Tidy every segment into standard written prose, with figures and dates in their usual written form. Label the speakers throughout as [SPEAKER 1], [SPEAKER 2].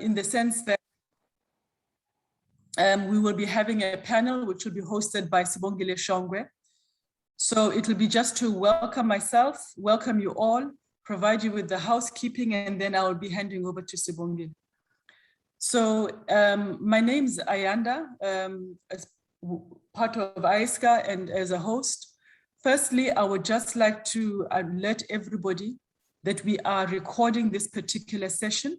[SPEAKER 1] in the sense that we will be having a panel which will be hosted by Sibongile Shongwe. So it will be just to welcome myself, welcome you all, provide you with the housekeeping, and then I will be handing over to Sibongile. So my name is Ayanda, as part of ISCA and as a host. Firstly, I would just like to alert everybody that we are recording this particular session.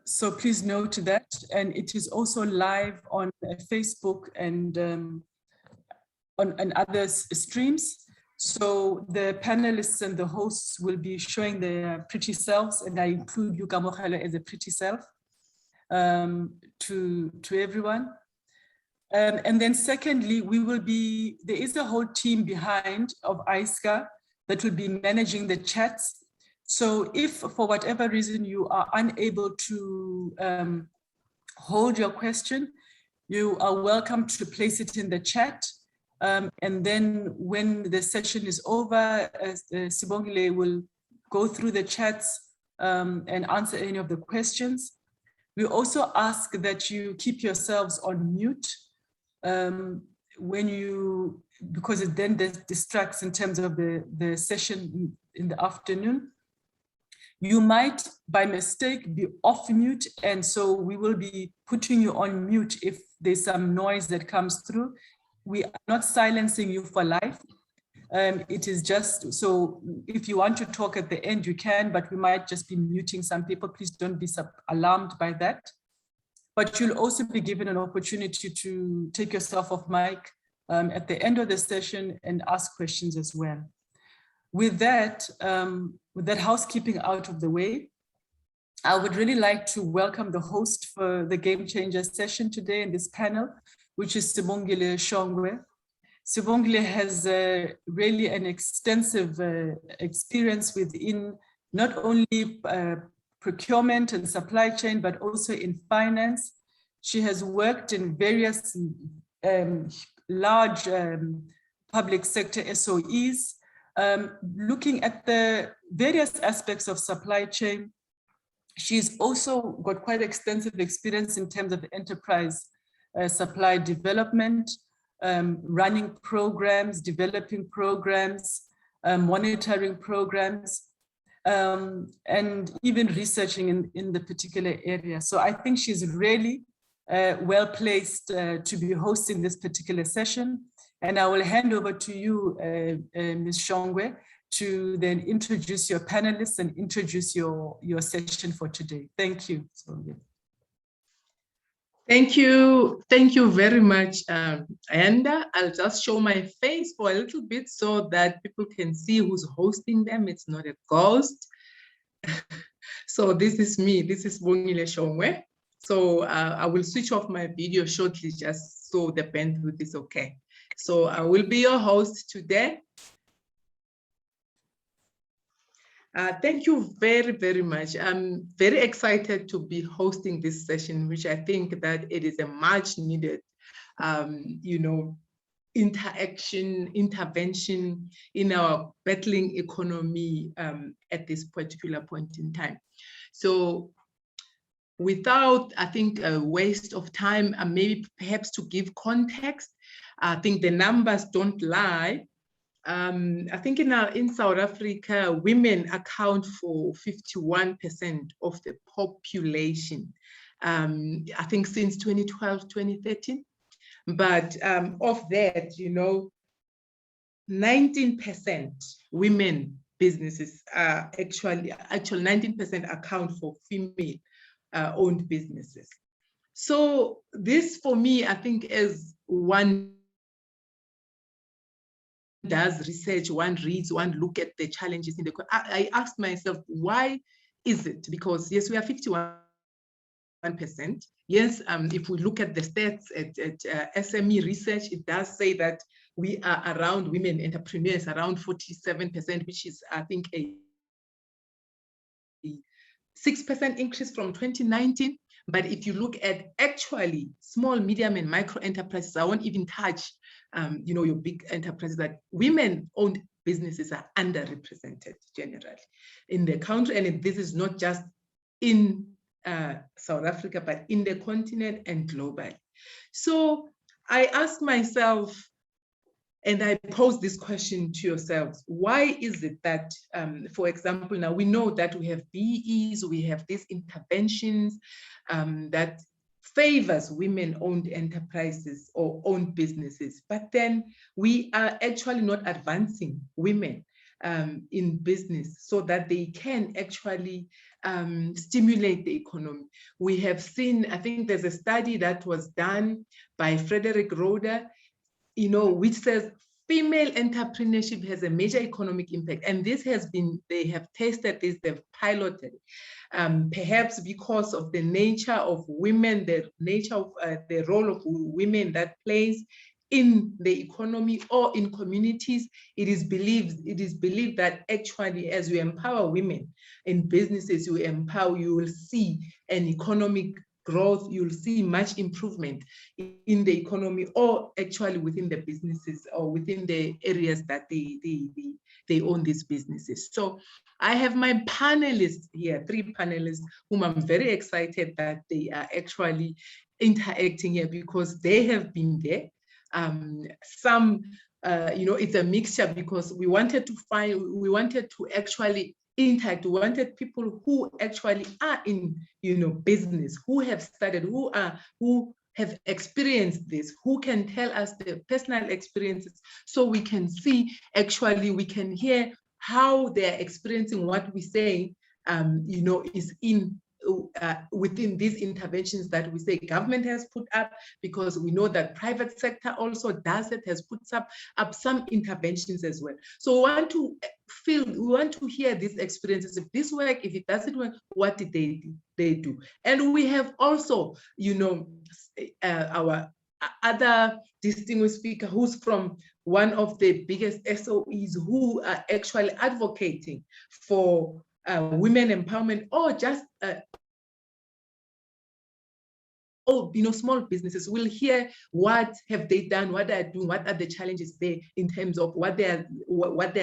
[SPEAKER 1] So please note that, and it is also live on Facebook and on other streams. So the panelists and the hosts will be showing their pretty selves, and I include you, Kamokhalo, as a pretty self to everyone. And then secondly, there is a whole team behind of ISCA that will be managing the chats. So if for whatever reason you are unable to hold your question, you are welcome to place it in the chat. And then when the session is over, Sibongile will go through the chats and answer any of the questions. We also ask that you keep yourselves on mute because it then distracts in terms of the session in the afternoon. You might, by mistake, be off mute, and so we will be putting you on mute if there's some noise that comes through. We are not silencing you for life. It is just, so if you want to talk at the end, you can, but we might just be muting some people. Please don't be alarmed by that. But you'll also be given an opportunity to take yourself off mic at the end of the session and ask questions as well. With that housekeeping out of the way, I would really like to welcome the host for the Game Changer session today in this panel, which is Sibongile Shongwe. Sibongile has really an extensive experience within not only procurement and supply chain, but also in finance. She has worked in various large public sector SOEs, looking at the various aspects of supply chain. She's also got quite extensive experience in terms of enterprise supply development, running programs, developing programs, monitoring programs, and even researching in the particular area. So I think she's really well placed to be hosting this particular session. And I will hand over to you, Ms. Shongwe, to then introduce your panelists and introduce your session for today. Thank you.
[SPEAKER 2] Thank you very much, Ayanda. I'll just show my face for a little bit so that people can see who's hosting them. It's not a ghost. So this is me, this is Sibongile Shongwe. So I will switch off my video shortly just so the bandwidth is okay. So I will be your host today. Thank you very, very much. I'm very excited to be hosting this session, which I think that it is a much needed, intervention in our battling economy at this particular point in time. So without, I think, a waste of time, and maybe perhaps to give context, I think the numbers don't lie. I think in South Africa, women account for 51% of the population, I think since 2012, 2013. But of that, 19% women businesses are actually 19% account for female owned businesses. So this, for me, I think, as one does research, one reads, one look at the challenges in the, I asked myself, why is it? Because yes, we are 51%. Yes, if we look at the stats at SME research, it does say that we are around women entrepreneurs, around 47%, which is, I think, a 6% increase from 2019. But if you look at actually small, medium, and micro enterprises, I won't even touch, your big enterprises, that women-owned businesses are underrepresented generally in the country. And this is not just in South Africa, but in the continent and globally. So I ask myself, and I pose this question to yourselves, why is it that, for example, now we know that we have BEs, we have these interventions that favors women-owned enterprises or owned businesses, but then we are actually not advancing women in business so that they can actually stimulate the economy. We have seen, I think there's a study that was done by Frederick Roeder, you know, which says female entrepreneurship has a major economic impact. And this has been, they have tested this, they've piloted, perhaps because of the nature of women, the nature of the role of women that plays in the economy or in communities. It is believed that actually, as you empower women in businesses, you will see an economic growth, you'll see much improvement in the economy, or actually within the businesses or within the areas that they own these businesses. So I have my panelists here, 3 panelists, whom I'm very excited that they are actually interacting here because they have been there. Some, you know, it's a mixture because we wanted to actually interact. We wanted people who actually are in, you know, business, who have studied, who have experienced this, who can tell us their personal experiences, so we can see, actually, we can hear how they're experiencing what we say, you know, is in within these interventions that we say government has put up, because we know that private sector also does it, has put up some interventions as well. So we want to hear these experiences. If this work, if it doesn't work, what did they do? And we have also, you know, our other distinguished speaker who's from one of the biggest SOEs who are actually advocating for women empowerment, or just you know, small businesses. Will hear what have they done, what they're doing, what are the challenges there in terms of what they're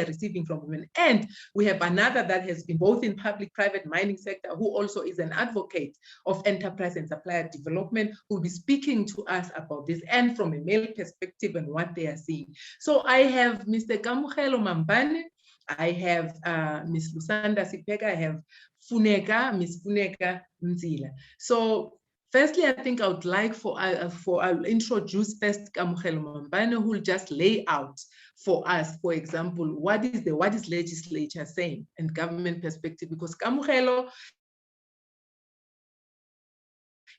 [SPEAKER 2] receiving from women. And we have another that has been both in public-private mining sector, who also is an advocate of enterprise and supplier development, who will be speaking to us about this, and from a male perspective and what they are seeing. So I have Mr. Kamohelo Mambane, I have Ms. Lusanda Sipeka, I have Ms. Funeka Mzila. So firstly, I think I would like I'll introduce first Kamohelo Mambane, who will just lay out for us, for example, what is legislature saying and government perspective, because Kamohelo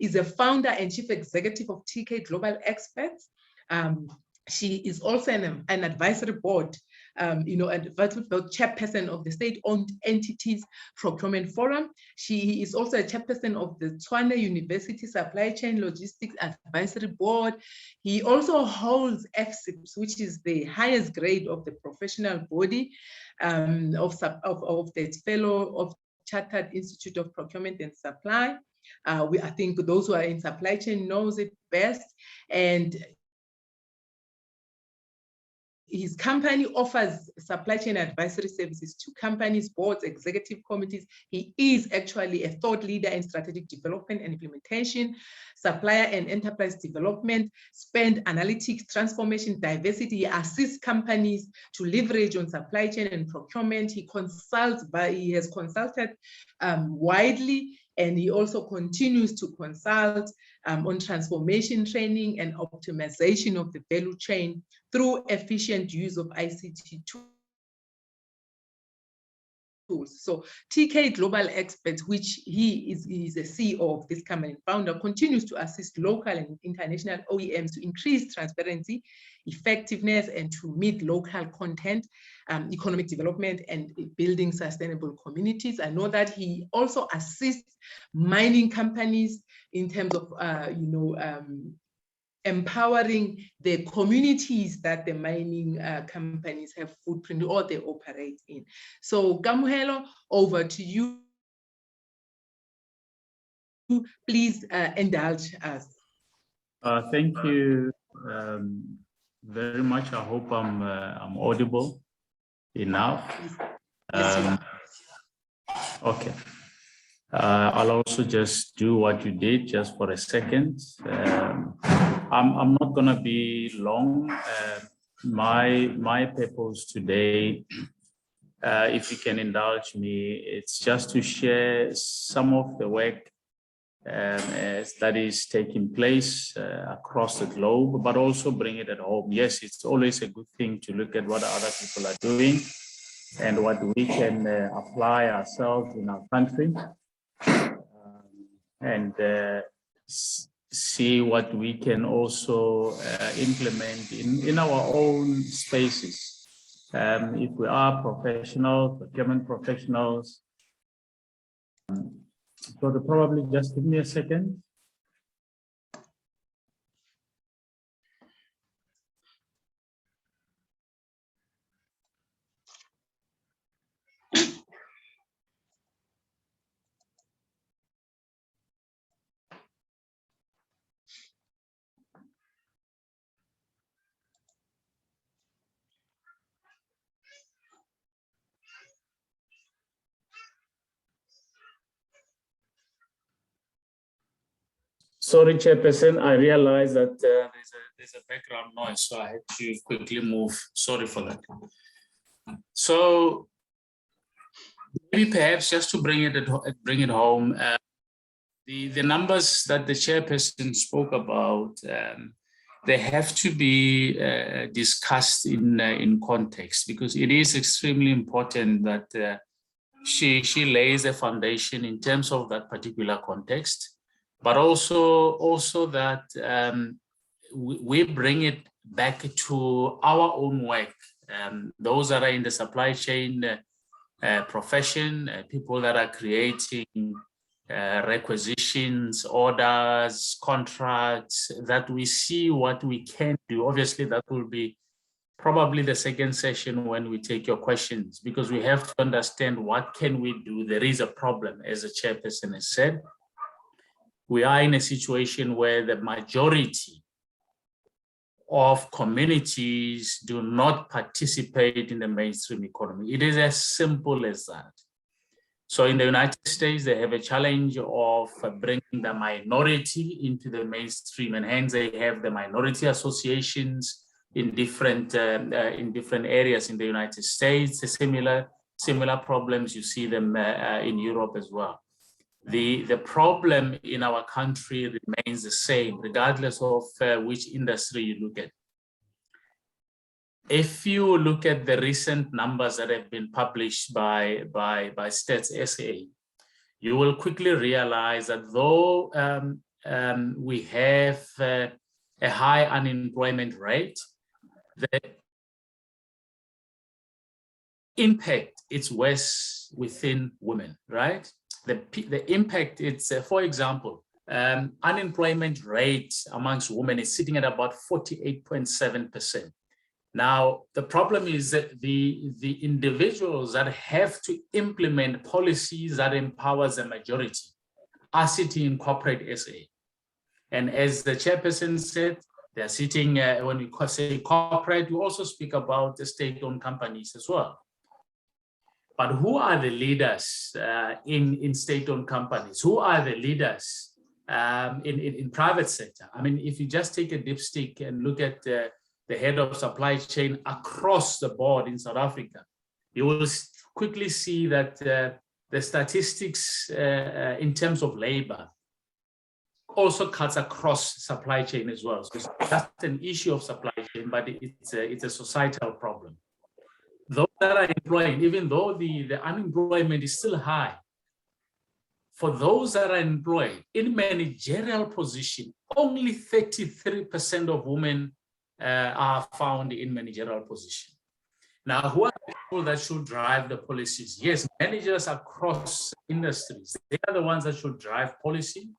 [SPEAKER 2] is a founder and chief executive of TK Global Experts. She is also an advisory board, you know, advisory board chairperson of the state-owned entities procurement forum. She is also a chairperson of the Tshwane University Supply Chain Logistics Advisory Board. He also holds FSIPS, which is the highest grade of the professional body of the Fellow of Chartered Institute of Procurement and Supply. I think those who are in supply chain knows it best. And his company offers supply chain advisory services to companies, boards, executive committees. He is actually a thought leader in strategic development and implementation, supplier and enterprise development, spend analytics, transformation, diversity. He assists companies to leverage on supply chain and procurement. He has consulted widely, and he also continues to consult on transformation training and optimization of the value chain through efficient use of ICT tools. So TK Global Experts, which he is a CEO of this company, founder, continues to assist local and international OEMs to increase transparency, effectiveness, and to meet local content, economic development, and building sustainable communities. I know that he also assists mining companies in terms of, you know, empowering the communities that the mining companies have footprint or they operate in. So Kamohelo, over to you. Please indulge us.
[SPEAKER 3] Thank you very much. I hope I'm audible enough.
[SPEAKER 2] Yes, you are.
[SPEAKER 3] Okay. I'll also just do what you did just for a second. I'm not going to be long. My purpose today, if you can indulge me, it's just to share some of the work that is taking place across the globe, but also bring it at home. Yes, it's always a good thing to look at what other people are doing and what we can apply ourselves in our country, and see what we can also implement in our own spaces. If we are professionals, procurement professionals, so to probably just give me a second. Sorry, Chairperson, I realized that there's a background noise, so I had to quickly move. Sorry for that. So maybe perhaps just to bring it home, the numbers that the Chairperson spoke about, they have to be discussed in context, because it is extremely important that she lays a foundation in terms of that particular context, but also that we bring it back to our own work. Those that are in the supply chain profession, people that are creating requisitions, orders, contracts, that we see what we can do. Obviously, that will be probably the second session when we take your questions, because we have to understand what can we do. There is a problem, as the Chairperson has said. We are in a situation where the majority of communities do not participate in the mainstream economy. It is as simple as that. So in the United States, they have a challenge of bringing the minority into the mainstream, and hence they have the minority associations in different areas in the United States. Similar problems, you see them in Europe as well. The problem in our country remains the same, regardless of which industry you look at. If you look at the recent numbers that have been published by Stats SA, you will quickly realize that though we have a high unemployment rate, the impact is worse within women, right? The impact, it's, for example, unemployment rate amongst women is sitting at about 48.7%. Now, the problem is that the individuals that have to implement policies that empowers the majority are sitting in corporate SA. And as the Chairperson said, they're sitting, when we say corporate, we also speak about the state-owned companies as well. But who are the leaders in state-owned companies? Who are the leaders in private sector? I mean, if you just take a dipstick and look at the head of supply chain across the board in South Africa, you will quickly see that the statistics in terms of labor also cuts across supply chain as well. So it's just an issue of supply chain, but it's a societal problem. Those that are employed, even though the unemployment is still high, for those that are employed in managerial position, only 33% of women are found in managerial position. Now, who are the people that should drive the policies? Yes, managers across industries, they are the ones that should drive policy.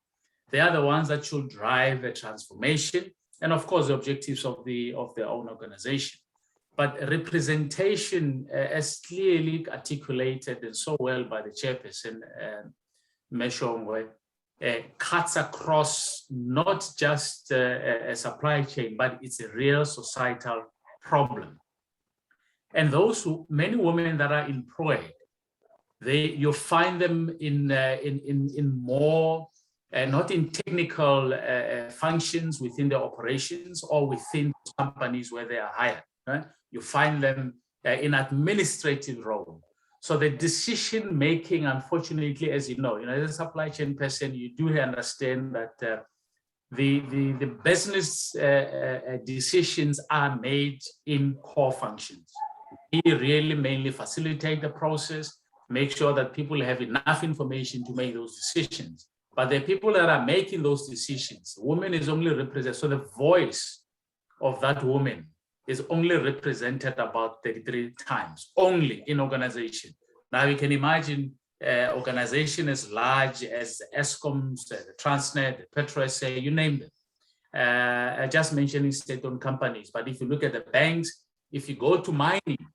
[SPEAKER 3] They are the ones that should drive the transformation, and of course, the objectives of their own organization. But representation, as clearly articulated and so well by the Chairperson, Meshongwe, cuts across not just a supply chain, but it's a real societal problem. And many women that are employed, You find them in more, not in technical functions within the operations or within companies where they are hired. Right? You find them in administrative role. So the decision making, unfortunately, as you know, as a supply chain person, you do understand that the business decisions are made in core functions. We really mainly facilitate the process, make sure that people have enough information to make those decisions. But the people that are making those decisions, women is only represented, so the voice of that woman is only represented about 33 times, only in organization. Now you can imagine organization as large as SCMs, the Transnet, the PetroSA, you name them. I just mentioning state-owned companies, but if you look at the banks, if you go to mining,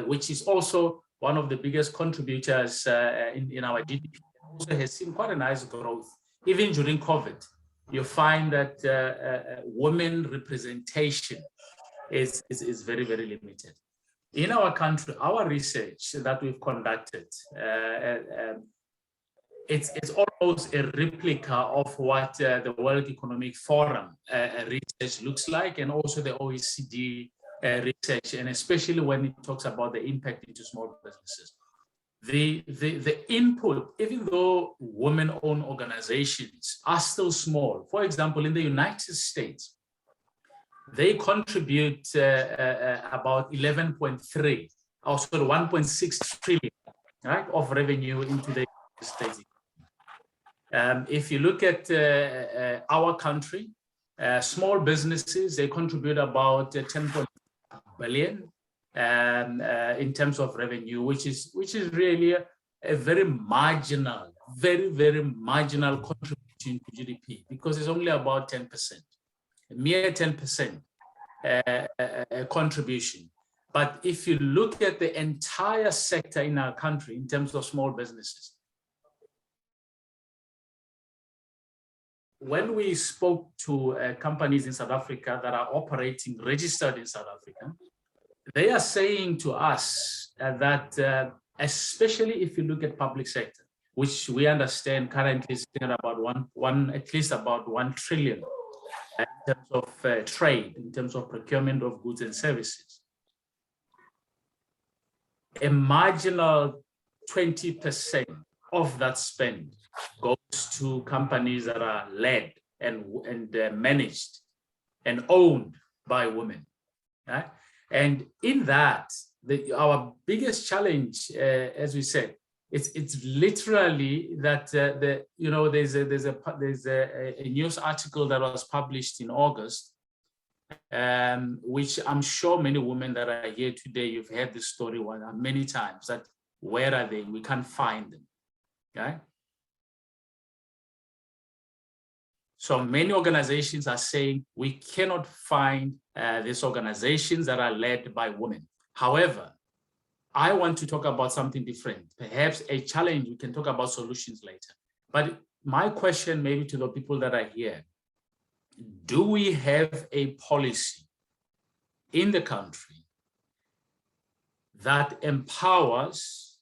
[SPEAKER 3] which is also one of the biggest contributors in our GDP, also has seen quite a nice growth. Even during COVID, you find that women representation is very, very limited. In our country, our research that we've conducted, it's almost a replica of what the World Economic Forum research looks like, and also the OECD research, and especially when it talks about the impact into small businesses. The input, even though women-owned organizations are still small, for example, in the United States, they contribute about 11.3, also 1.6 trillion, right, of revenue into the United States. If you look at our country, small businesses, they contribute about 10.5 billion in terms of revenue, which is really a very marginal, very marginal contribution to GDP, because it's only about 10%, a mere 10% contribution. But if you look at the entire sector in our country in terms of small businesses, when we spoke to companies in South Africa that are operating, registered in South Africa, they are saying to us that, especially if you look at public sector, which we understand currently is at about at least about 1 trillion in terms of trade, in terms of procurement of goods and services, a marginal 20% of that spend goes to companies that are led and managed and owned by women. Right? And in that, our biggest challenge, as we said, it's literally that there's a news article that was published in August, which I'm sure many women that are here today, you've heard this story many times, that where are they? We can't find them. Okay? So many organizations are saying we cannot find these organizations that are led by women. However, I want to talk about something different, perhaps a challenge. We can talk about solutions later. But my question maybe to the people that are here, do we have a policy in the country that empowers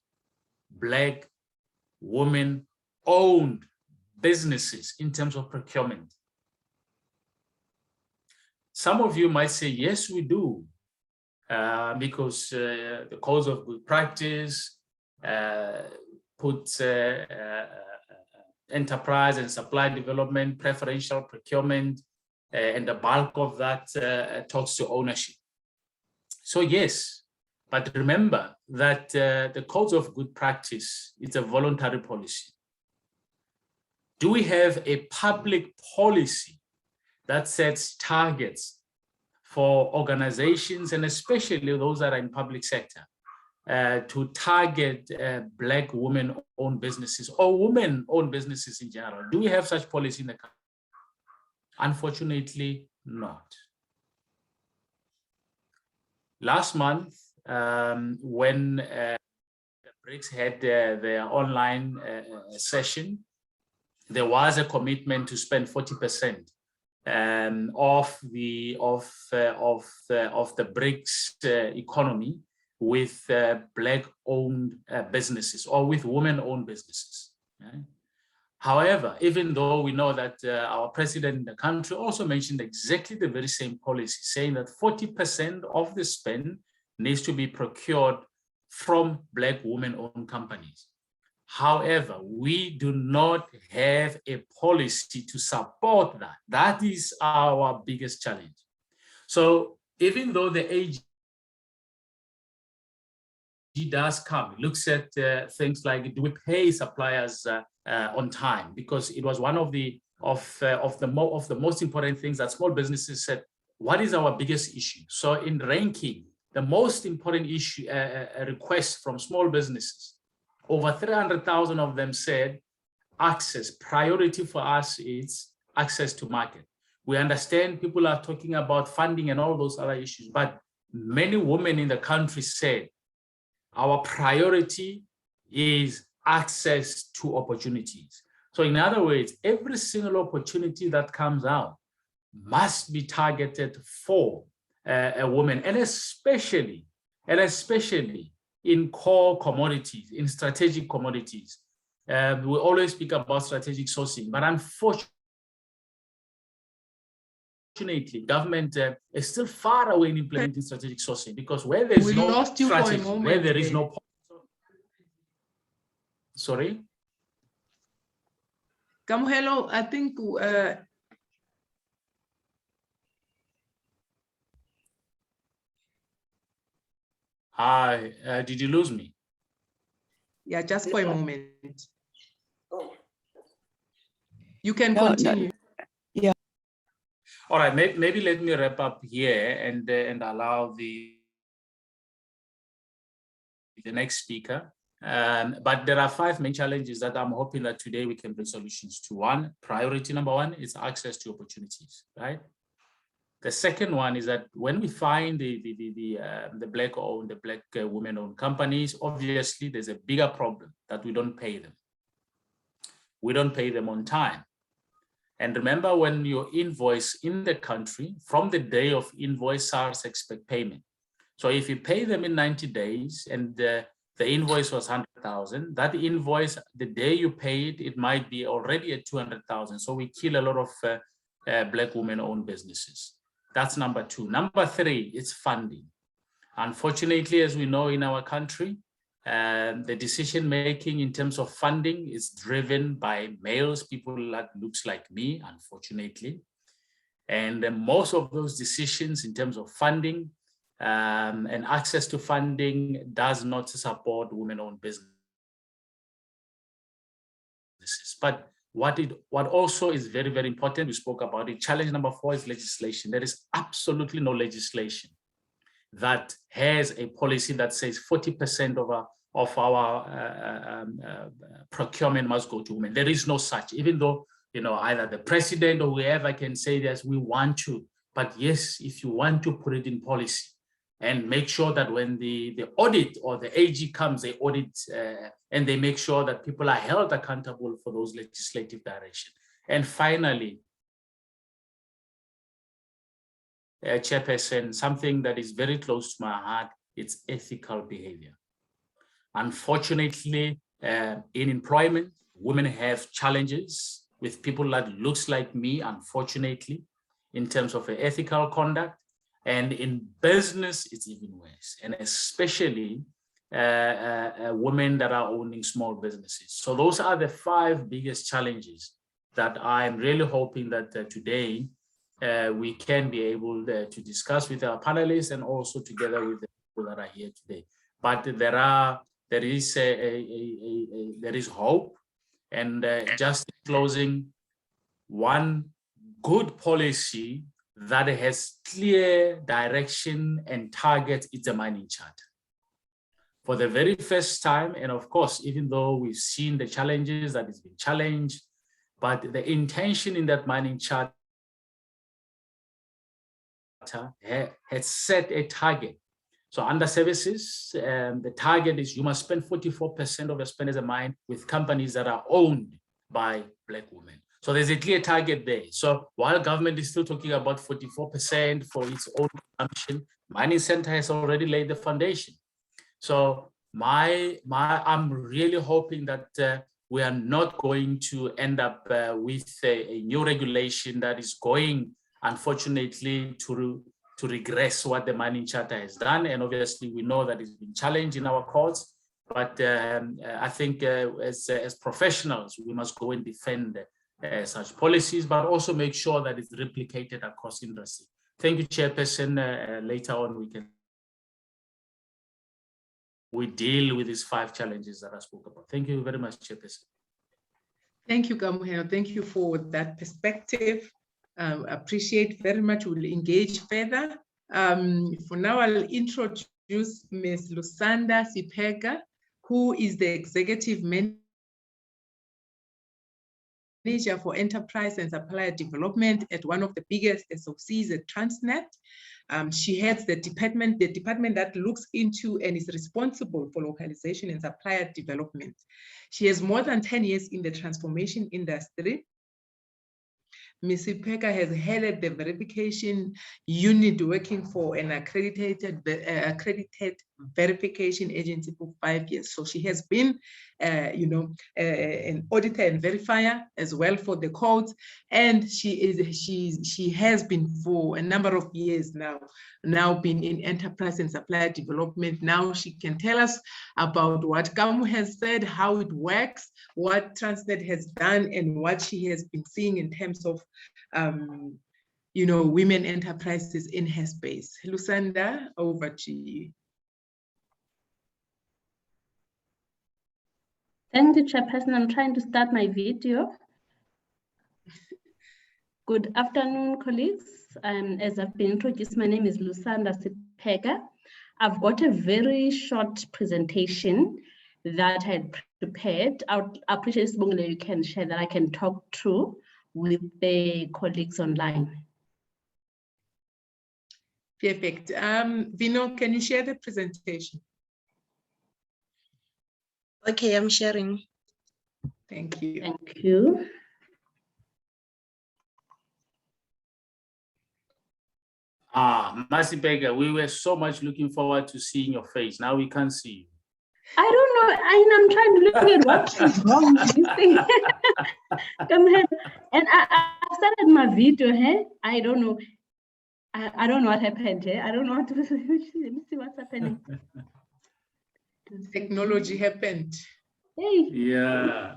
[SPEAKER 3] Black women-owned businesses in terms of procurement? Some of you might say, yes, we do, because the codes of good practice puts enterprise and supply development, preferential procurement, and the bulk of that talks to ownership. So yes, but remember that the codes of good practice, it's a voluntary policy. Do we have a public policy that sets targets for organizations, and especially those that are in public sector, to target Black women-owned businesses or women-owned businesses in general? Do we have such policy in the country? Unfortunately, not. Last month, when the BRICS had their online session, there was a commitment to spend 40% of the BRICS economy with Black-owned businesses or with women-owned businesses. Right? However, even though we know that our president in the country also mentioned exactly the very same policy, saying that 40% of the spend needs to be procured from Black women-owned companies. However, we do not have a policy to support that. That is our biggest challenge. So even though the AG does come, looks at things like, do we pay suppliers on time? Because it was one of the most important things that small businesses said, what is our biggest issue? So in ranking, the most important issue, request from small businesses, over 300,000 of them said access. Priority for us is access to market. We understand people are talking about funding and all those other issues, but many women in the country said our priority is access to opportunities. So in other words, every single opportunity that comes out must be targeted for a woman, and especially in core commodities, in strategic commodities. We always speak about strategic sourcing, but unfortunately, government is still far away in implementing strategic sourcing, because where there is no strategy, where there is no... Sorry?
[SPEAKER 2] Kamohelo, I think...
[SPEAKER 3] Hi, did you lose me?
[SPEAKER 2] Yeah, just for a moment. You can continue.
[SPEAKER 4] No. Yeah.
[SPEAKER 3] All right, maybe let me wrap up here and allow the next speaker. But there are 5 main challenges that I'm hoping that today we can bring solutions to. One, priority number 1 is access to opportunities, right? The second one is that when we find the Black-owned, the Black women-owned companies, obviously there's a bigger problem that we don't pay them. We don't pay them on time. And remember, when you invoice in the country, from the day of invoice, SARS expect payment. So if you pay them in 90 days and the invoice was 100,000, that invoice, the day you pay it, it might be already at 200,000. So we kill a lot of Black women-owned businesses. That's number 2. Number 3 is funding. Unfortunately, as we know in our country, the decision-making in terms of funding is driven by males, people that looks like me, unfortunately. And most of those decisions in terms of funding and access to funding does not support women-owned businesses. But what also is very, very important, we spoke about it, challenge number 4 is legislation. There is absolutely no legislation that has a policy that says 40% of our procurement must go to women. There is no such, even though, you know, either the president or whoever can say yes, we want to, but yes, if you want to put it in policy and make sure that when the audit or the AG comes, they audit and they make sure that people are held accountable for those legislative directions. And finally, Chairperson, something that is very close to my heart, it's ethical behavior. Unfortunately, in employment, women have challenges with people that looks like me, unfortunately, in terms of ethical conduct. And in business, it's even worse, and especially women that are owning small businesses. So those are the 5 biggest challenges that I'm really hoping that today we can be able to discuss with our panelists and also together with the people that are here today. But there is hope. And just in closing, one good policy that has clear direction and target is the mining charter. For the very first time, and of course, even though we've seen the challenges that it's been challenged, but the intention in that mining charter had set a target. So under services, the target is you must spend 44% of your spend as a mine with companies that are owned by Black women. So there's a clear target there. So while government is still talking about 44% for its own consumption, Mining Center has already laid the foundation. So I'm really hoping that we are not going to end up with a new regulation that is going, unfortunately, to regress what the Mining Charter has done. And obviously, we know that it's been challenged in our courts. But I think as professionals, we must go and defend such policies, but also make sure that it's replicated across industry. Thank you, Chairperson. Later on, we deal with these 5 challenges that I spoke about. Thank you very much, Chairperson.
[SPEAKER 2] Thank you, Kamohelo. Thank you for that perspective. Appreciate very much. We'll engage further. For now, I'll introduce Ms. Lusanda Sipega, who is the Executive Manager for Enterprise and Supplier Development at one of the biggest SOCs at Transnet. She heads the department that looks into and is responsible for localization and supplier development. She has more than 10 years in the transformation industry. Ms. Sipeka has headed the verification unit working for an accredited verification agency for 5 years. So she has been, an auditor and verifier as well for the codes, and she has been for a number of years now been in enterprise and supplier development. Now she can tell us about what Kamu has said, how it works, what Transnet has done, and what she has been seeing in terms of women enterprises in her space. Lusanda, over to you.
[SPEAKER 4] Thank you, Chairperson. I'm trying to start my video. Good afternoon, colleagues. As I've been introduced, my name is Lusanda Sipega. I've got a very short presentation that I had prepared. I would appreciate it, you can share that I can talk through with the colleagues online.
[SPEAKER 2] Perfect. Vino, can you share the presentation?
[SPEAKER 5] Okay, I'm sharing.
[SPEAKER 2] Thank you.
[SPEAKER 4] Thank you.
[SPEAKER 3] Masipega, we were so much looking forward to seeing your face. Now we can't see you.
[SPEAKER 4] I don't know. I'm trying to look at what is wrong with this thing. Come ahead. And I started my video here. I don't know. I don't know what happened here. I don't know what to let me see what's happening.
[SPEAKER 2] Technology happened.
[SPEAKER 4] Hey.
[SPEAKER 3] Yeah.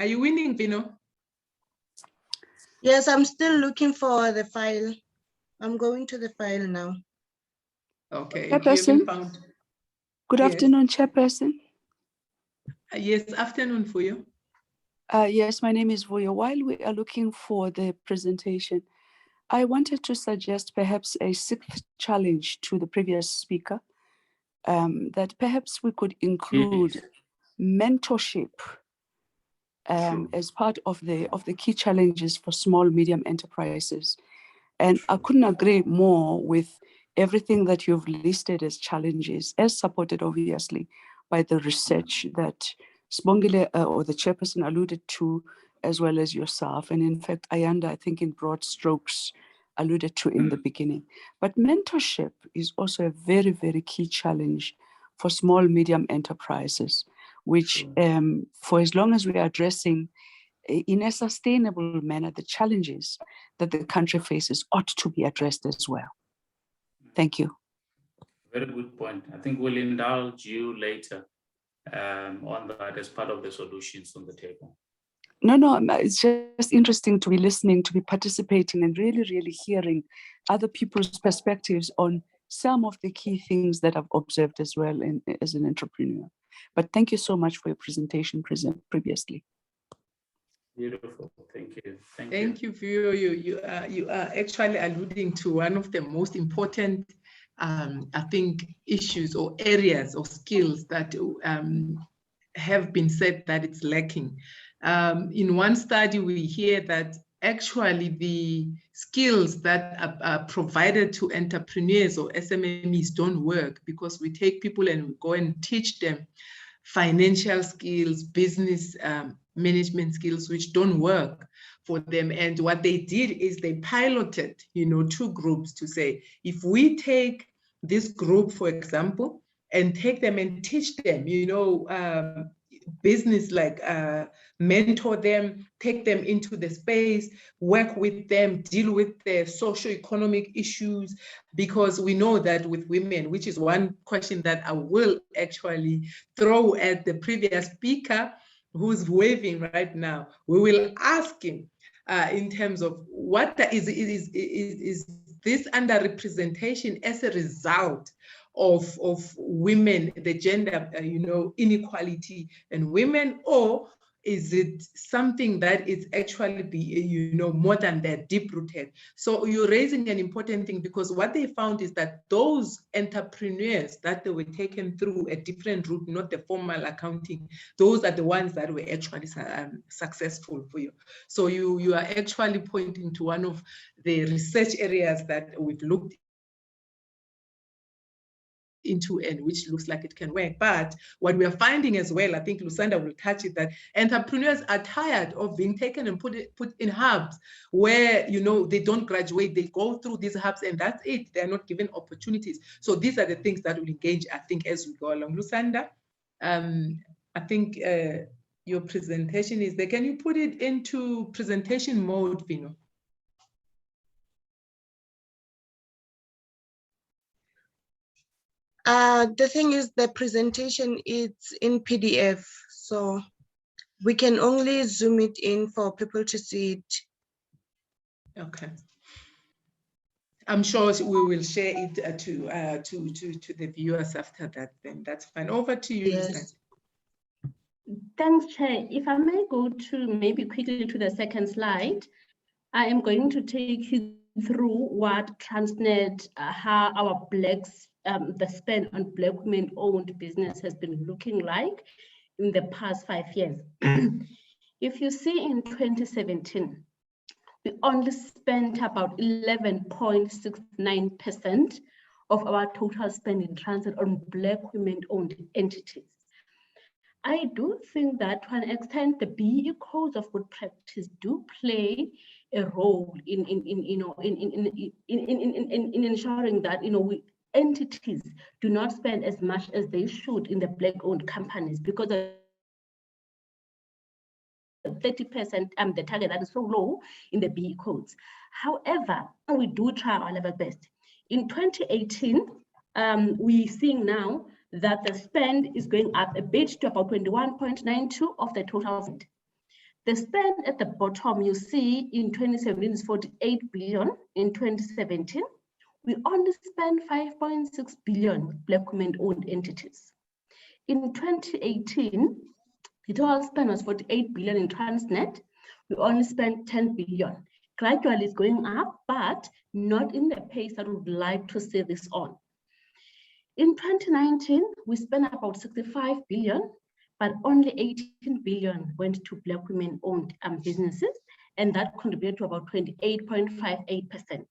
[SPEAKER 2] Are you winning, Vino?
[SPEAKER 5] Yes, I'm still looking for the file. I'm going to the file now.
[SPEAKER 2] Okay.
[SPEAKER 6] Chairperson. Good afternoon, Chairperson.
[SPEAKER 2] Yes, afternoon for you.
[SPEAKER 6] Yes, my name is Vuyo. While we are looking for the presentation, I wanted to suggest perhaps a 6th challenge to the previous speaker, that perhaps we could include mentorship as part of the key challenges for small, medium enterprises. And I couldn't agree more with everything that you've listed as challenges, as supported obviously by the research that Sibongile or the chairperson alluded to, as well as yourself. And in fact, Ayanda, I think in broad strokes, alluded to in the beginning. But mentorship is also a very, very key challenge for small, medium enterprises, which for as long as we are addressing in a sustainable manner the challenges that the country faces ought to be addressed as well. Thank you.
[SPEAKER 3] Very good point. I think we'll indulge you later on that as part of the solutions on the table.
[SPEAKER 6] No, it's just interesting to be listening, to be participating, and really, really hearing other people's perspectives on some of the key things that I've observed as well as an entrepreneur. But thank you so much for your presentation previously.
[SPEAKER 3] Beautiful. Thank you.
[SPEAKER 2] Thank you for you are actually alluding to one of the most important I think issues or areas or skills that have been said that it's lacking. In one study, we hear that actually the skills that are provided to entrepreneurs or SMMEs don't work because we take people and we go and teach them financial skills, business management skills, which don't work for them. And what they did is they piloted, 2 groups to say, if we take this group, for example, and take them and teach them, business, like mentor them, take them into the space, work with them, deal with their socio-economic issues, because we know that with women, which is one question that I will actually throw at the previous speaker who's waving right now, we will ask him in terms of what is this underrepresentation as a result of women, the gender, inequality in women, or is it something that is actually more than that, deep-rooted? So you're raising an important thing, because what they found is that those entrepreneurs that they were taken through a different route, not the formal accounting, those are the ones that were actually successful for you. So you are actually pointing to one of the research areas that we've looked into, and which looks like it can work. But what we are finding as well, I think Lusanda will touch it, that entrepreneurs are tired of being taken and put in hubs where they don't graduate, they go through these hubs and that's it, they're not given opportunities. So these are the things that will engage, I think, as we go along. Lusanda, I think your presentation is there. Can you put it into presentation mode, Vino?
[SPEAKER 5] The thing is, the presentation is in PDF, so we can only zoom it in for people to see it.
[SPEAKER 2] Okay. I'm sure we will share it to the viewers after that. Then that's fine. Over to you.
[SPEAKER 5] Yes.
[SPEAKER 4] Thanks, Chair. If I may go to maybe quickly to the second slide, I am going to take you through what Transnet, how our blacks, the spend on Black women-owned business has been looking like in the past 5 years. If you see in 2017, we only spent about 11.69% of our total spend in transit on Black women-owned entities. I do think that to an extent, the BEE codes of good practice do play a role in ensuring that entities do not spend as much as they should in the Black-owned companies, because of 30% the target that is so low in the BEE codes. However, we do try our level best. In 2018, we're seeing now that the spend is going up a bit to about 21.92 of the total spend. The spend at the bottom, you see in 2017 is 48 billion. In 2017, we only spent 5.6 billion with Black women-owned entities. In 2018, the total spend was 48 billion in Transnet. We only spent 10 billion. Gradually it's going up, but not in the pace that we would like to see this on. In 2019, we spent about 65 billion, but only 18 billion went to Black women-owned businesses, and that contributed to about 28.58%.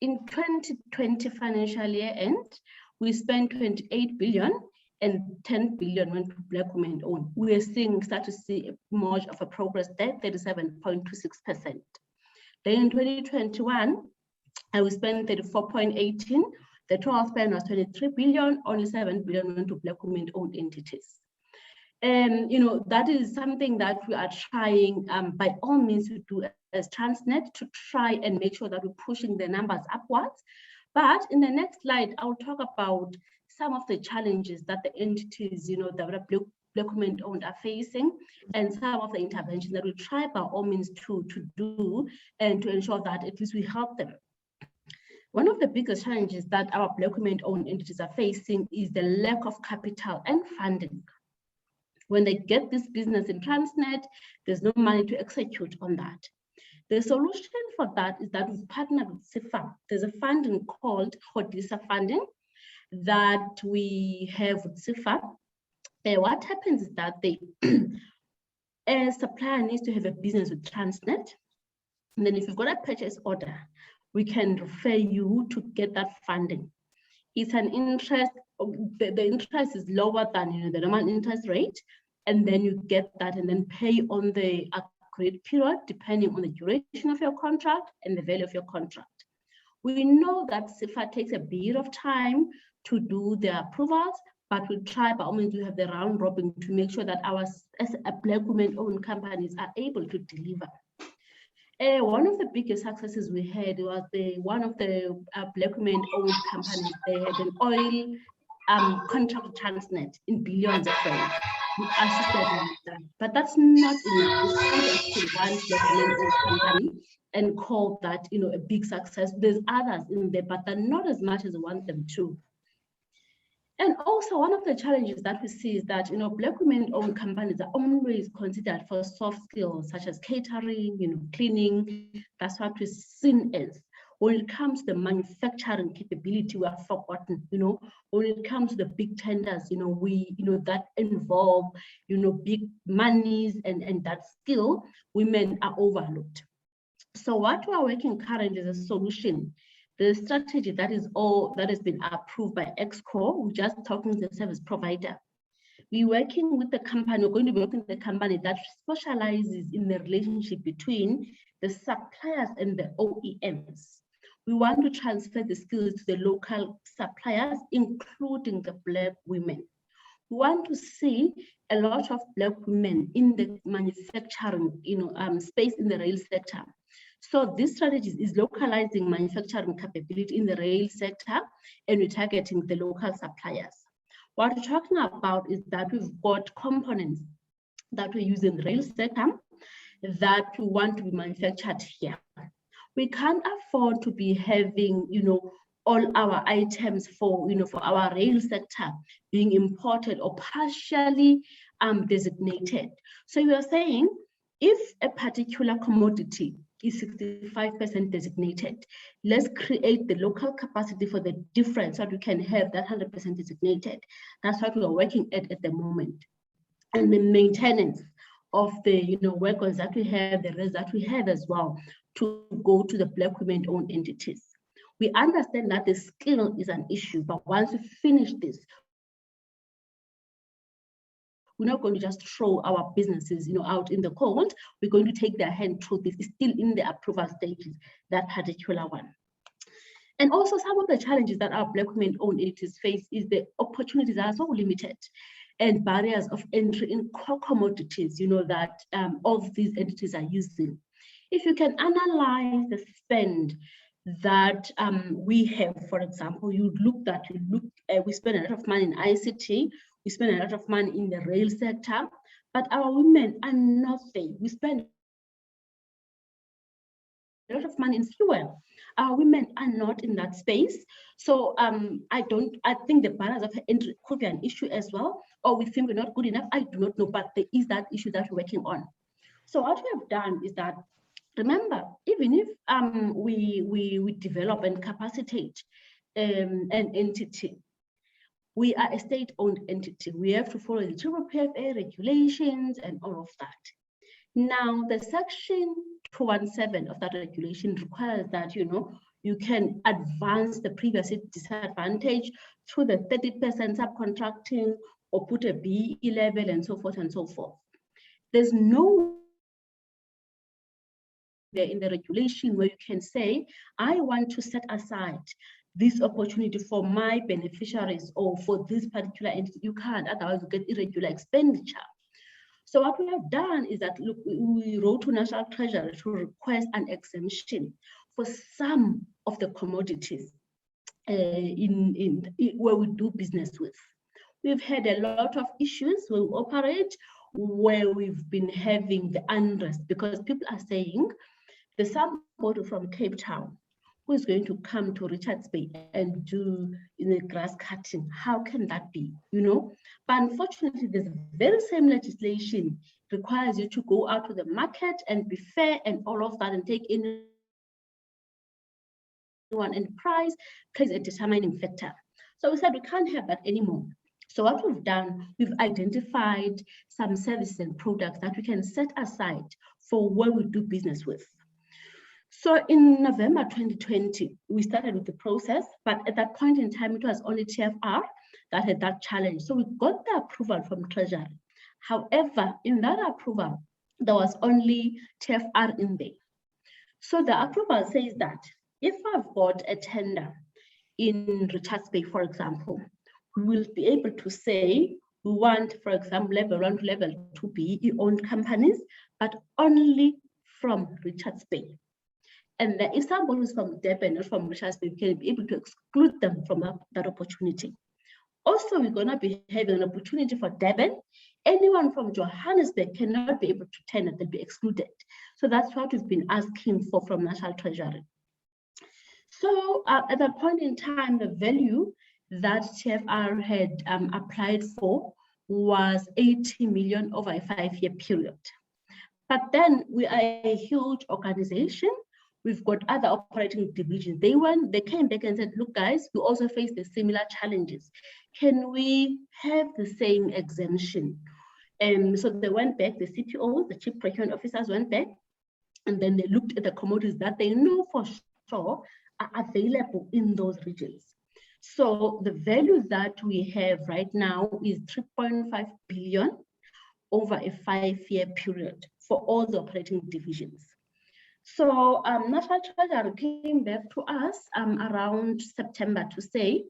[SPEAKER 4] In 2020 financial year end, we spent 28 billion and 10 billion went to Black women-owned. We are start to see much of a progress there, 37.26%. Then in 2021, we spent 34.18. The total spend was 23 billion, only 7 billion went to Black women-owned entities. And that is something that we are trying by all means to do as Transnet, to try and make sure that we're pushing the numbers upwards. But in the next slide, I'll talk about some of the challenges that the entities, that Black women-owned are facing, and some of the interventions that we try by all means to do, and to ensure that at least we help them. One of the biggest challenges that our Black women-owned entities are facing is the lack of capital and funding. When they get this business in Transnet, there's no money to execute on that. The solution for that is that we partner with SIFA. There's a funding called Hodisa funding that we have with SIFA. What happens is that a supplier needs to have a business with Transnet. And then if you've got a purchase order, we can refer you to get that funding. It's an interest, the interest is lower than the normal interest rate, and then you get that and then pay on the agreed period depending on the duration of your contract and the value of your contract. We know that CIFA takes a bit of time to do the approvals, but we try by all means to have the round robin to make sure that our as Black women-owned companies are able to deliver. One of the biggest successes we had was one of the Black women-owned companies. They had an oil contract transnet in billions of rands. We assisted with that, but that's not enough. It's not actually one Black women-owned company and call that a big success. There's others in there, but they're not as much as we want them to. And also one of the challenges that we see is that Black women-owned companies are always considered for soft skills such as catering, cleaning. That's what we're seen as. When it comes to the manufacturing capability, we are forgotten. When it comes to the big tenders, that involve big monies and that skill, women are overlooked. So what we are working currently is a solution. The strategy that has been approved by EXCO, we're just talking to the service provider. We're working with the company, we're going to be working with the company that specializes in the relationship between the suppliers and the OEMs. We want to transfer the skills to the local suppliers, including the Black women. We want to see a lot of Black women in the manufacturing space in the rail sector. So this strategy is localizing manufacturing capability in the rail sector, and we're targeting the local suppliers. What we're talking about is that we've got components that we use in the rail sector that we want to be manufactured here. We can't afford to be having, all our items for our rail sector being imported or partially designated. So we are saying if a particular commodity is 65% designated, let's create the local capacity for the difference so that we can have that 100% designated. That's what we are working at the moment. And the maintenance of the workers that we have, the rest that we have as well, to go to the Black women-owned entities. We understand that the skill is an issue, but once we finish this, we're not going to just throw our businesses out in the cold. We're going to take their hand through this. It's still in the approval stages, that particular one. And also some of the challenges that our Black women-owned entities face is the opportunities are so limited and barriers of entry in core commodities, that all of these entities are using. If you can analyze the spend that we have, for example, we spend a lot of money in ICT, we spend a lot of money in the rail sector, but our women are nothing. We spend a lot of money in fuel. Our women are not in that space. So I think the balance of entry could be an issue as well, or we think we're not good enough. I do not know, but there is that issue that we're working on. So what we have done is that, remember, even if we develop and capacitate an entity, we are a state-owned entity. We have to follow the PPPA regulations and all of that. Now, the section 217 of that regulation requires that you can advance the previous disadvantage through the 30% subcontracting or put a BE level and so forth and so forth. There's no there in the regulation where you can say, I want to set aside this opportunity for my beneficiaries or for this particular entity. You can't, otherwise you get irregular expenditure. So what we have done is that, look, we wrote to National Treasury to request an exemption for some of the commodities where we do business with. We've had a lot of issues where we operate, where we've been having the unrest because people are saying, there's somebody from Cape Town who is going to come to Richards Bay and do grass cutting. How can that be? But unfortunately, this very same legislation requires you to go out to the market and be fair and all of that and take anyone and price plays a determining factor. So we said we can't have that anymore. So what we've done, we've identified some services and products that we can set aside for where we do business with. So in November 2020, we started with the process, but at that point in time, it was only TFR that had that challenge. So we got the approval from Treasury. However, in that approval, there was only TFR in there. So the approval says that if I've got a tender in Richards Bay, for example, we will be able to say we want, for example, level 1 to level 2 BE-owned companies, but only from Richards Bay. And if somebody is from Durban or from Richards Bay, we can be able to exclude them from that opportunity. Also, we're going to be having an opportunity for Durban. Anyone from Johannesburg cannot be able to tender, they'll be excluded. So that's what we've been asking for from National Treasury. So at that point in time, the value that TFR had applied for was 80 million over a 5-year period. But then we are a huge organization. We've got other operating divisions. They came back and said, look, guys, we also face the similar challenges. Can we have the same exemption? So they went back, the CPOs, the chief procurement officers went back, and then they looked at the commodities that they know for sure are available in those regions. So the value that we have right now is 3.5 billion over a 5-year period for all the operating divisions. So National Treasury came back to us around September to say,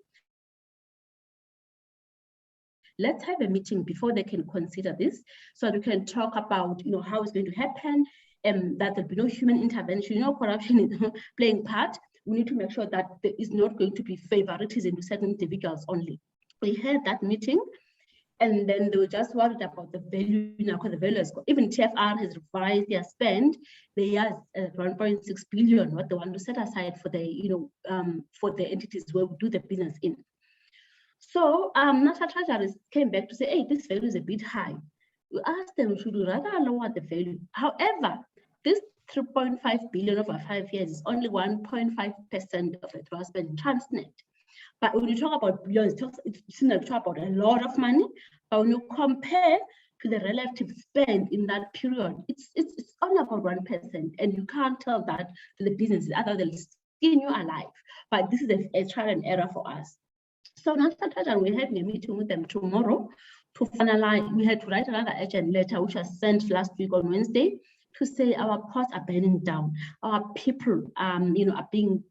[SPEAKER 4] let's have a meeting before they can consider this, so we can talk about, how it's going to happen, and that there'll be no human intervention, corruption is playing part. We need to make sure that there is not going to be favoritism to certain individuals only. We had that meeting, and then they were just worried about the value now, because the value has got, even TFR has revised their spend. They are 1.6 billion, what they want to set aside for the, for the entities where we do the business in. So National Treasury came back to say, hey, this value is a bit high. We asked them, should we rather lower the value? However, this 3.5 billion over 5 years is only 1.5% of the gross spend in Transnet. But when you talk about billions, it seems like you talk about a lot of money. But when you compare to the relative spend in that period, it's only about 1%. And you can't tell that to the businesses, other than skin you alive. But this is a trial and error for us. So National Treasury, we're having a meeting with them tomorrow to finalize. We had to write another urgent letter, which was sent last week on Wednesday, to say our ports are burning down. Our people, are being,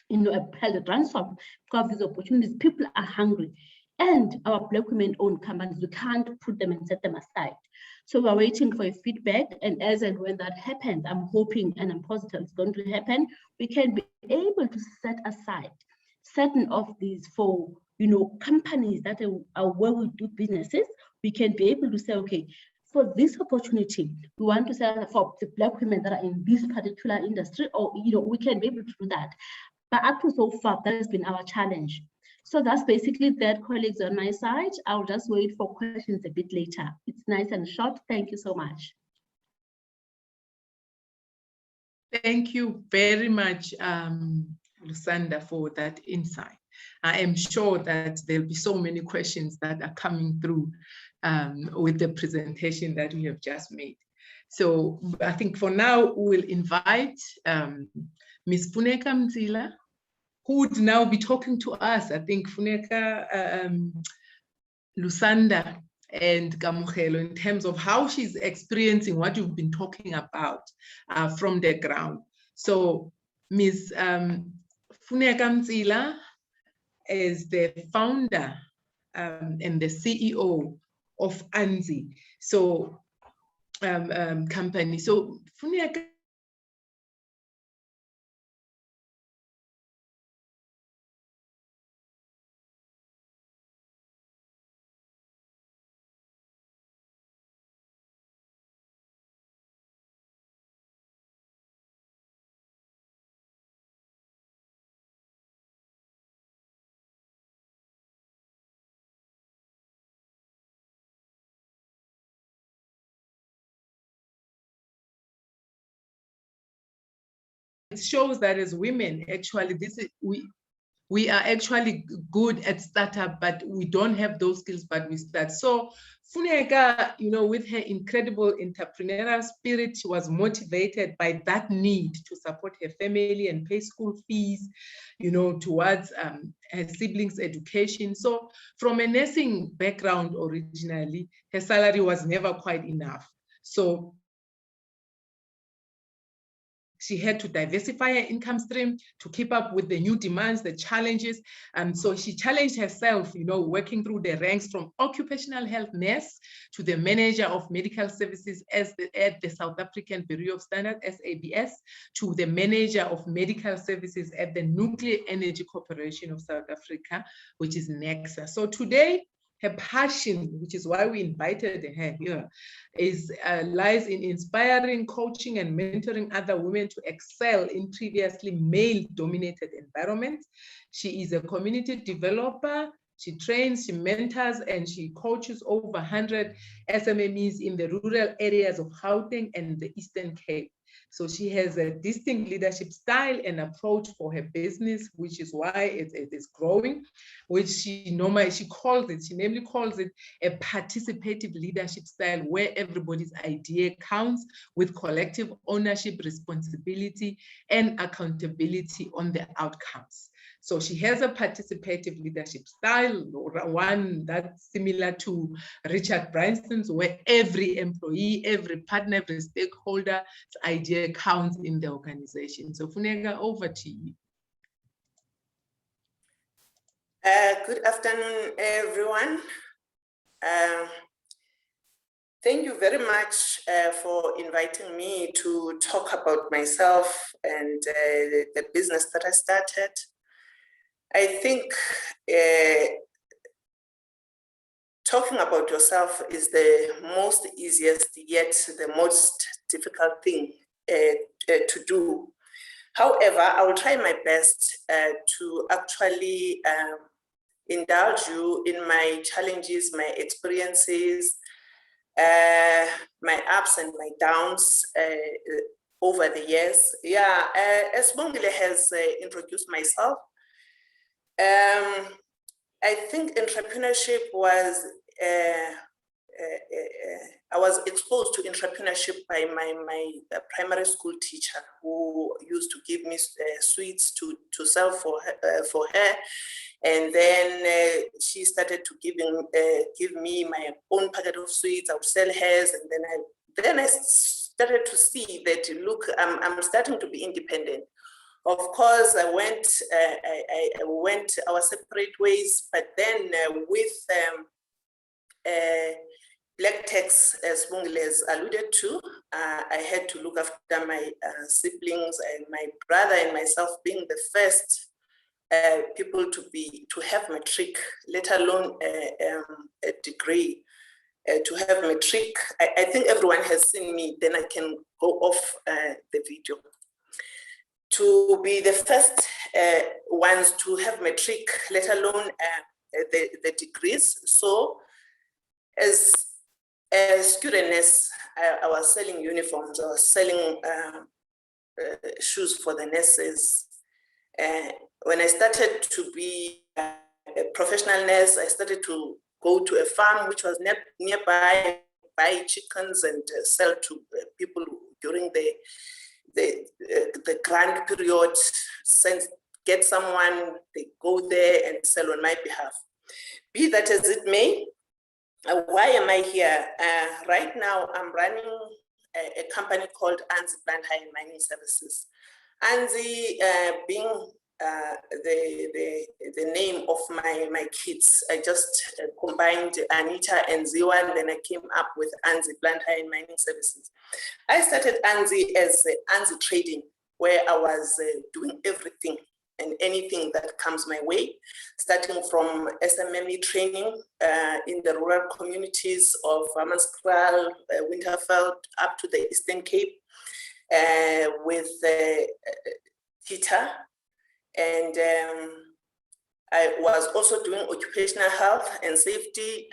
[SPEAKER 4] held at ransom because of these opportunities. People are hungry. And our Black women-owned companies, we can't put them and set them aside. So we're waiting for a feedback. And as and when that happens, I'm hoping and I'm positive it's going to happen, we can be able to set aside certain of these for, companies that are where we do businesses. We can be able to say, okay, for this opportunity, we want to sell for the Black women that are in this particular industry, or, we can be able to do that. But up to so far, that has been our challenge. So that's basically that, colleagues, on my side. I'll just wait for questions a bit later. It's nice and short. Thank you so much.
[SPEAKER 2] Thank you very much, Lusanda, for that insight. I am sure that there'll be so many questions that are coming through with the presentation that we have just made. So I think for now, we'll invite Ms. Funeka Mzila, who would now be talking to us. I think Funeka, Lusanda, and Kamohelo, in terms of how she's experiencing what you've been talking about from the ground. So Ms. Funeka Mzila is the founder and the CEO of ANZI, so company. So Funeka, it shows that as women, actually, we are actually good at startup, but we don't have those skills, but we start. So Funeka, with her incredible entrepreneurial spirit, she was motivated by that need to support her family and pay school fees, towards her siblings' education. So from a nursing background originally, her salary was never quite enough. So she had to diversify her income stream to keep up with the new demands, the challenges. So she challenged herself, working through the ranks from occupational health nurse to the manager of medical services at the South African Bureau of Standards, SABS, to the manager of medical services at the Nuclear Energy Corporation of South Africa, which is NECSA. So today, her passion, which is why we invited her here, lies in inspiring, coaching, and mentoring other women to excel in previously male-dominated environments. She is a community developer. She trains, she mentors, and she coaches over 100 SMMEs in the rural areas of Gauteng and the Eastern Cape. So she has a distinct leadership style and approach for her business, which is why it is growing, which she namely calls it a participative leadership style where everybody's idea counts with collective ownership, responsibility, and accountability on the outcomes. So she has a participative leadership style, one that's similar to Richard Branson's, where every employee, every partner, every stakeholder's idea counts in the organization. So Funeka, over to you.
[SPEAKER 7] Good afternoon, everyone. Thank you very much for inviting me to talk about myself and the business that I started. I think talking about yourself is the most easiest, yet the most difficult thing to do. However, I will try my best to actually indulge you in my challenges, my experiences, my ups and my downs over the years. Yeah, as Bongile has introduced myself, I think entrepreneurship was, I was exposed to entrepreneurship by my primary school teacher, who used to give me sweets to sell for her. And then she started to give me my own packet of sweets. I would sell hers, and then I started to see that, look, I'm starting to be independent. Of course, I went our separate ways, but then with black tax, as Bongile alluded to, I had to look after my siblings, and my brother and myself being the first people to have matric, let alone a degree. To have matric, I think everyone has seen me. Then I can go off the video. To be the first ones to have matric, let alone the degrees. So as a studentess, I was selling uniforms, I was selling shoes for the nurses. When I started to be a professional nurse, I started to go to a farm which was nearby, buy chickens and sell to people during the grant period. Get someone, they go there and sell on my behalf. Be that as it may, why am I here? Right now, I'm running a company called ANZI Blantyre Mining Services. ANZI being the name of my kids. I just combined Anita and Ziwa, and then I came up with ANZI Blantyre Mining Services. I started ANZI as ANZI Trading, where I was doing everything and anything that comes my way, starting from SMME training in the rural communities of Hammanskraal, Winterveld, up to the Eastern Cape with TITA. And I was also doing occupational health and safety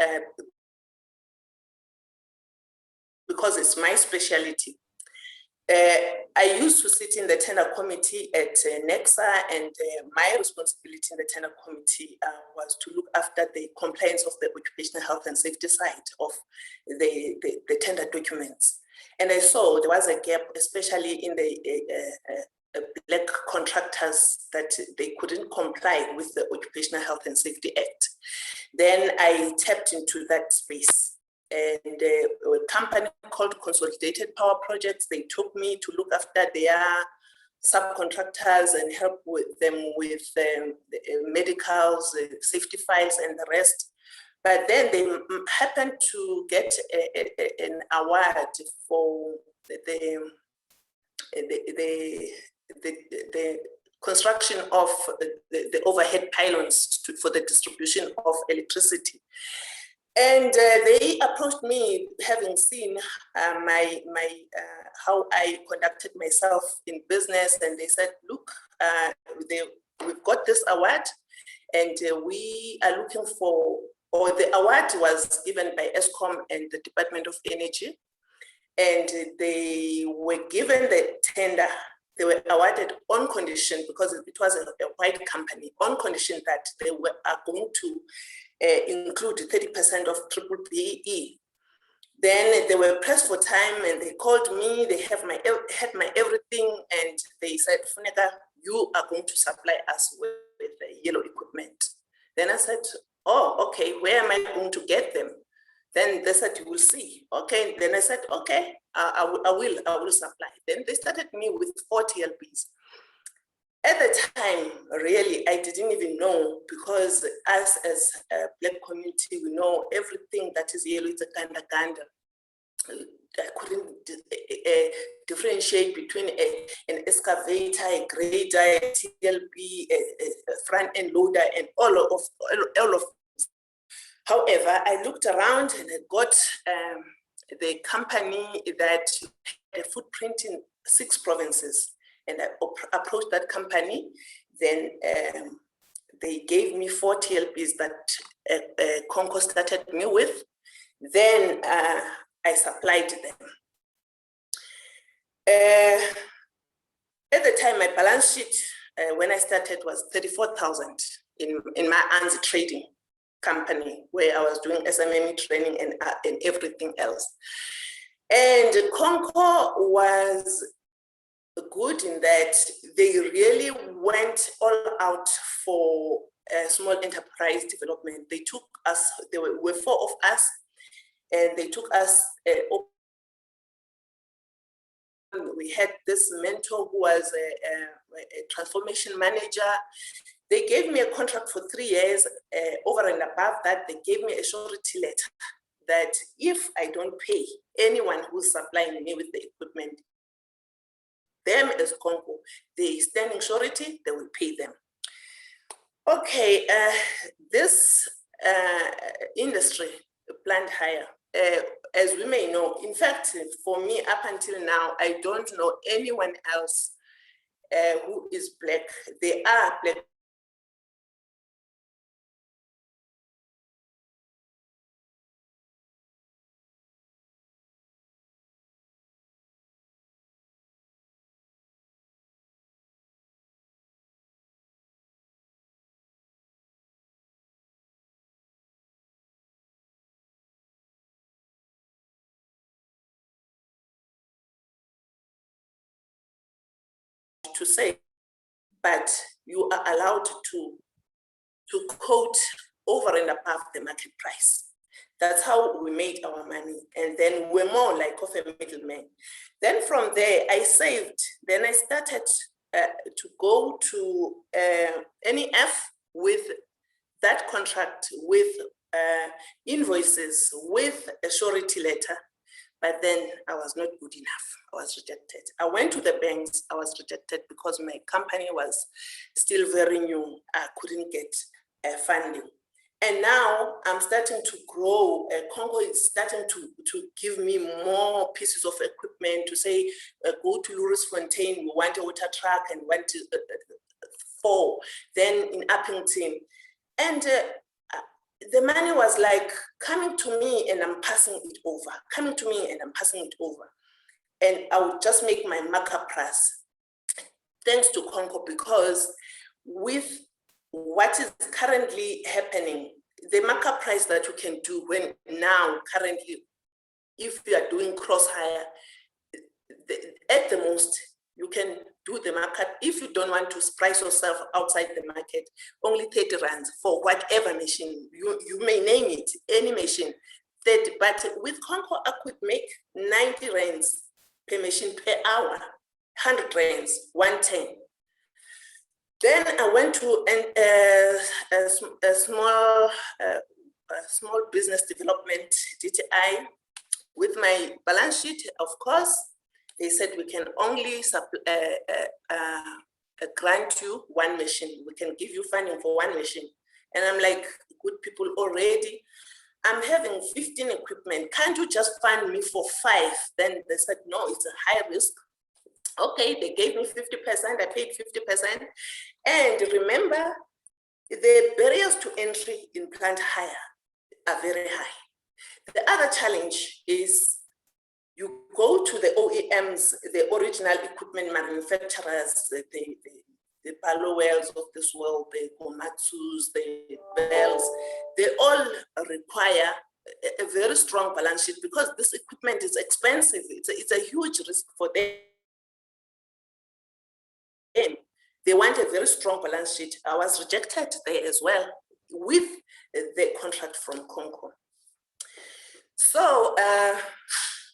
[SPEAKER 7] because it's my specialty. I used to sit in the tender committee at NEXA, and my responsibility in the tender committee was to look after the compliance of the occupational health and safety side of the tender documents. And I saw there was a gap, especially in the Black contractors, that they couldn't comply with the Occupational Health and Safety Act. Then I tapped into that space. And a company called Consolidated Power Projects, they took me to look after their subcontractors and help with them with the medicals, safety files, and the rest. But then they happened to get an award for the construction of the overhead pylons for the distribution of electricity. And they approached me, having seen how I conducted myself in business, and they said, look, we've got this award, and we are looking for, or the award was given by SCM and the Department of Energy, and they were given the tender. They were awarded on condition, because it was a white company, on condition that they are going to include 30% of BBBE. Then they were pressed for time, and they called me. They had my everything, and they said, Funeka, you are going to supply us with the yellow equipment. Then I said, oh, okay, where am I going to get them? Then they said, you will see. Okay, then I said, okay, I will supply. Then they started me with 4 TLBs. At the time, really, I didn't even know, because us as a Black community, we know everything that is yellow is a ganda. I couldn't differentiate between an excavator, a grader, a TLB, a front-end loader, and all of this. However, I looked around and I got the company that had a footprint in 6 provinces. And I approached that company. Then they gave me 4 TLBs that Conco started me with. Then I supplied them. At the time, my balance sheet, when I started, was 34,000 in my ANZI trading company, where I was doing SMME training and everything else. And Conco was good in that they really went all out for small enterprise development. They took us, there were 4 of us, and they took us, we had this mentor who was a transformation manager. They gave me a contract for 3 years. Over and above that, they gave me a surety letter that if I don't pay anyone who's supplying me with the equipment, them as Conco, they standing surety, they will pay them. Okay, this industry, plant hire, as we may know, in fact, for me, up until now, I don't know anyone else who is Black. They are Black. To say, but you are allowed to quote over and above the market price. That's how we made our money. And then we're more like of a middleman. Then from there, I saved. Then I started to go to NEF with that contract, with invoices, with a surety letter. But then I was not good enough. I was rejected. I went to the banks. I was rejected because my company was still very new. I couldn't get funding. And now I'm starting to grow. Congo is starting to give me more pieces of equipment to say, go to Lourisfontein, we want a water truck and want 4. Then in Uppington. And the money was like coming to me and I'm passing it over, coming to me and I'm passing it over. and I would just make my markup price. Thanks to Conco, because with what is currently happening, the markup price that you can do when now currently, if you are doing cross hire, at the most, you can do the markup. If you don't want to price yourself outside the market, only 30 rands for whatever machine, you may name it, any machine, 30, but with Conco, I could make 90 rands per machine per hour, 100 rands, 110. Then I went to a small business development, DTI, with my balance sheet, of course. They said we can only grant you one machine. We can give you funding for one machine. And I'm like, good people already, I'm having 15 equipment. Can't you just fund me for 5? Then they said, no, it's a high risk. Okay, they gave me 50%, I paid 50%. And remember, the barriers to entry in plant hire are very high. The other challenge is you go to the OEMs, the original equipment manufacturers, the Palowells of this world, the Komatsus, the Bells, they all require a very strong balance sheet because this equipment is expensive. It's a huge risk for them. They want a very strong balance sheet. I was rejected there as well with the contract from Conco. So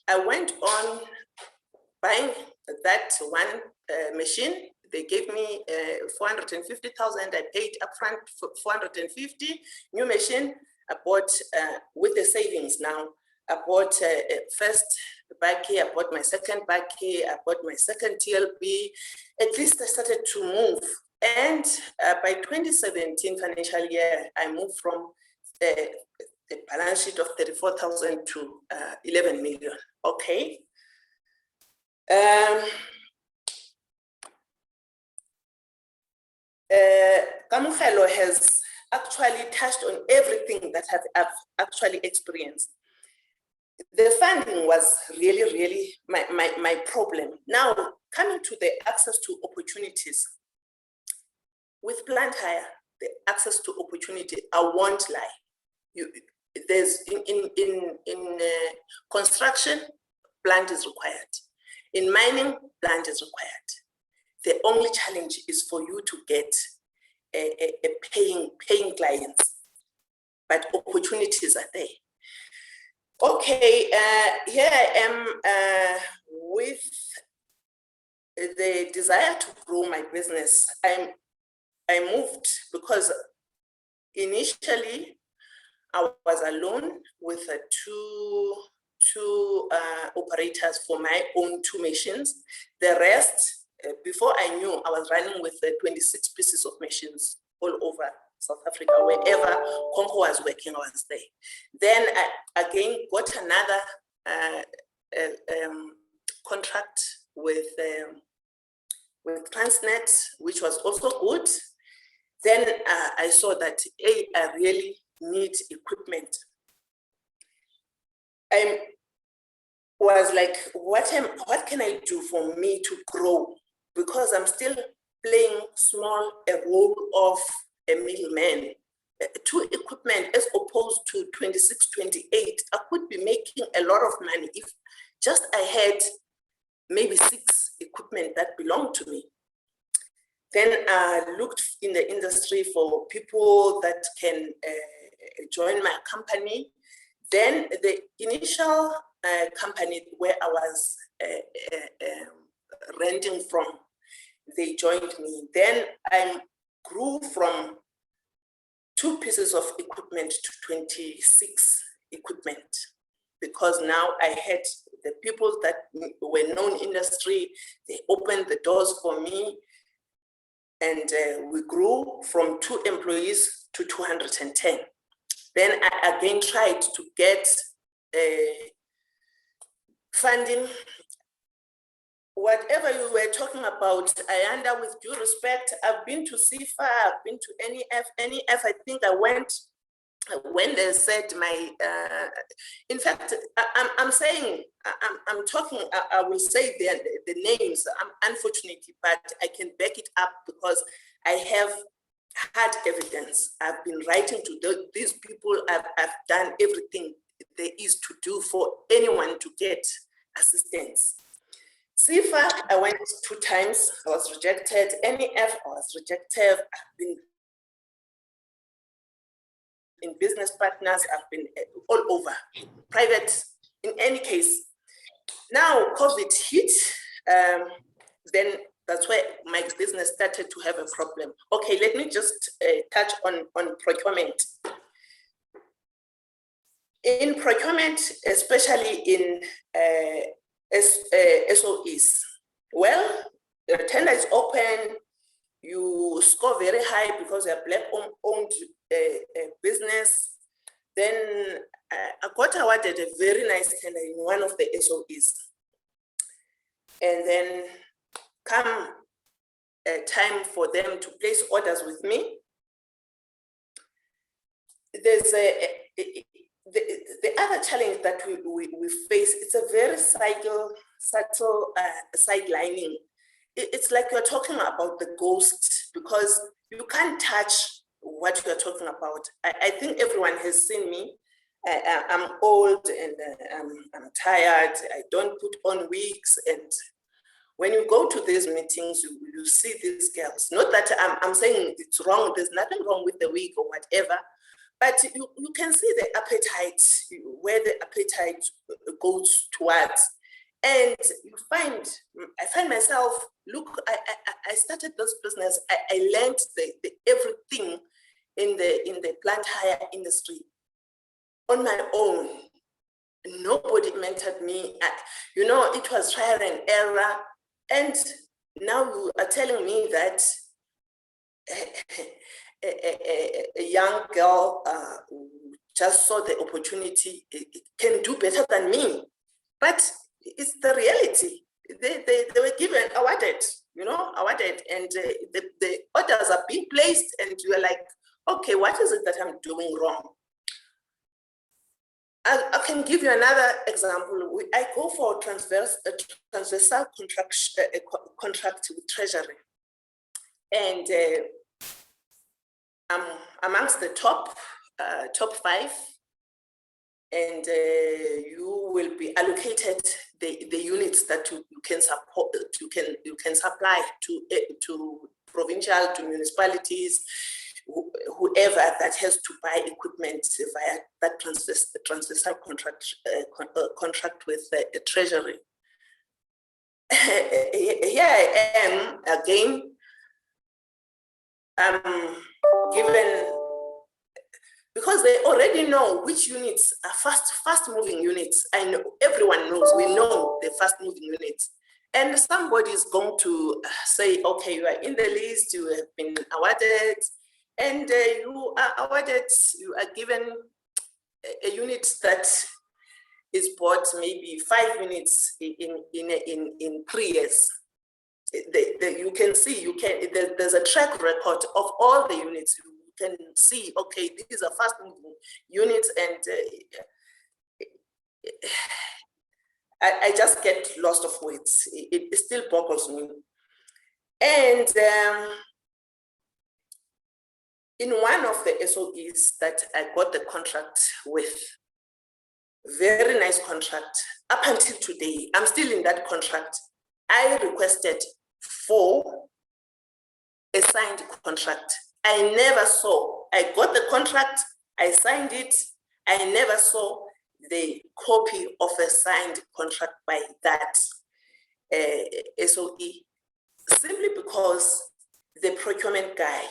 [SPEAKER 7] I went on buying that one machine. They gave me 450,000. I paid upfront for 450. New machine. I bought with the savings now. I bought first backy, I bought my second backy, I bought my second TLB. At least I started to move. And by 2017 financial year, I moved from the balance sheet of 34,000 to 11 million. Okay. Kamugelo has actually touched on everything that I've actually experienced. The funding was really my problem. Now, coming to the access to opportunities. With plant hire, the access to opportunity, I won't lie. There's in construction, plant is required. In mining, plant is required. The only challenge is for you to get a paying clients, but opportunities are there. Okay, here I am with the desire to grow my business. I moved because initially I was alone with two operators for my own 2 machines. The rest, before I knew, I was running with 26 pieces of machines all over South Africa. Wherever Conco was working, I was there. Then I again got another contract with Transnet, which was also good. Then I saw that I really need equipment. I was like, what can I do for me to grow? Because I'm still playing small a role of a middleman. 2 equipment as opposed to 26, 28, I could be making a lot of money if just I had maybe 6 equipment that belonged to me. Then I looked in the industry for people that can join my company. Then the initial company where I was renting from, they joined me. Then I grew from 2 pieces of equipment to 26 equipment, because now I had the people that were known industry, they opened the doors for me, and we grew from 2 employees to 210. Then I again tried to get funding. Whatever you were talking about, Ayanda, with due respect, I've been to CIFA, I've been to NEF, I think I went when they said in fact, I'm saying, I'm talking, I will say the names, unfortunately, but I can back it up because I have had evidence. I've been writing to these people. I've done everything there is to do for anyone to get assistance. CIFA, I went 2 times, I was rejected. NEF, I was rejected. I've been in business partners, I've been all over, private, in any case. Now COVID hit, then that's where my business started to have a problem. Okay, let me just touch on procurement. In procurement, especially in SOEs, well, the tender is open, you score very high because you're Black-owned business. Then I got awarded a very nice tender in one of the SOEs. And then come a time for them to place orders with me. There's the other challenge that we face, it's a very subtle sidelining. It's like you're talking about the ghost because you can't touch what you're talking about. I think everyone has seen me. I'm old and I'm tired. I don't put on wigs. And when you go to these meetings, you see these girls. Not that I'm saying it's wrong. There's nothing wrong with the wig or whatever. But you can see the appetite, where the appetite goes towards. And I find myself, look, I started this business. I learned the everything in the plant hire industry on my own. Nobody mentored me. It was trial and error. And now you are telling me that a young girl who just saw the opportunity can do better than me. But it's the reality. They were given, awarded, and the orders are being placed, and you are like, okay, what is it that I'm doing wrong? I can give you another example. I go for a transversal contract with Treasury, and I'm amongst the top 5. And you will be allocated the units that you can support, you can supply to provincial, to municipalities, whoever that has to buy equipment via that transversal contract with the Treasury. Here I am again. Given. Because they already know which units are fast-moving units. I know, everyone knows, we know the fast-moving units. And somebody is going to say, okay, you are in the list, you have been awarded, and you are awarded, you are given a unit that is bought maybe 5 units in 3 years. You can see, there's a track record of all the units. You can see, okay, these are fast moving units, and I just get lost of words. It still boggles me. And in one of the SOEs that I got the contract with, very nice contract, up until today, I'm still in that contract. I requested for a signed contract. I never saw, I got the contract, I signed it, I never saw the copy of a signed contract by that SOE, simply because the procurement guy,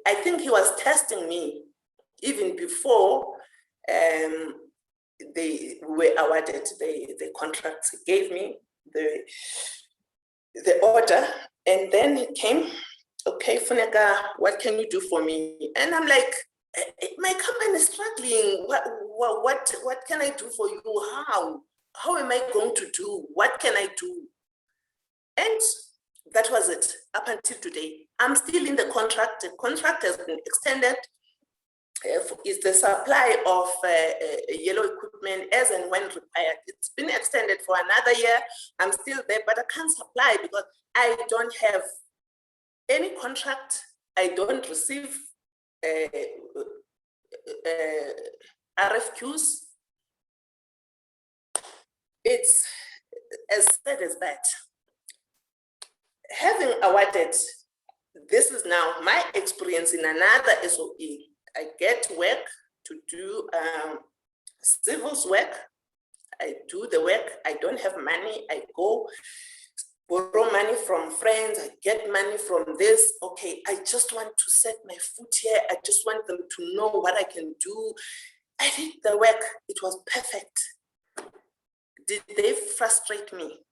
[SPEAKER 7] I think he was testing me even before they were awarded the contracts. He gave me the order, and then he came, okay, Funeka, what can you do for me? And I'm like, my company is struggling. What can I do for you? How am I going to do? What can I do? And that was it up until today. I'm still in the contract. The contract has been extended. is the supply of yellow equipment as and when required. It's been extended for another year. I'm still there, but I can't supply because I don't have any contract. I don't receive RFQs. It's as sad as that. Having awarded, this is now my experience in another SOE. I get work to do civils work. I do the work. I don't have money. I go borrow money from friends. I get money from this. Okay, I just want to set my foot here. I just want them to know what I can do. I did the work. It was perfect. Did they frustrate me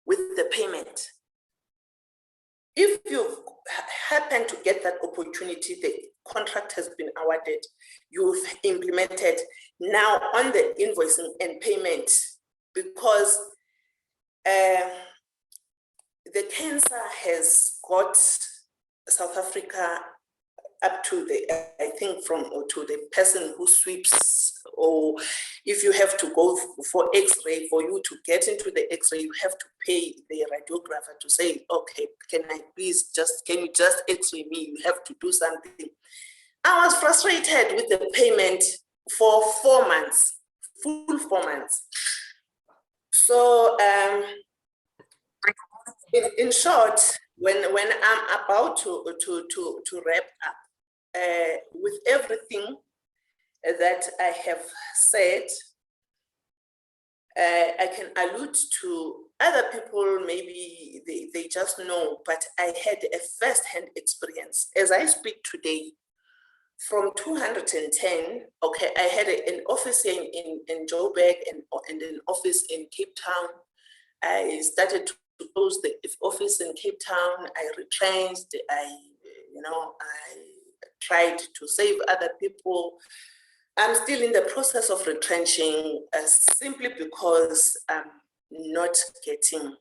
[SPEAKER 7] with the payment? If you happen to get that opportunity, the contract has been awarded, you've implemented now on the invoicing and payment, because the cancer has got South Africa up to the, I think from, or to the person who sweeps, or if you have to go for x-ray, for you to get into the x-ray, you have to pay the radiographer to say, okay, can you just x-ray me? You have to do something. I was frustrated with the payment for 4 months, full 4 months. So in short, when I'm about to wrap up, with everything that I have said, I can allude to other people, maybe they just know, but I had a first-hand experience. As I speak today, from 210, okay, I had an office in Joburg and an office in Cape Town. I started to close the office in Cape Town. I retrenched, I tried to save other people. I'm still in the process of retrenching simply because I'm not getting,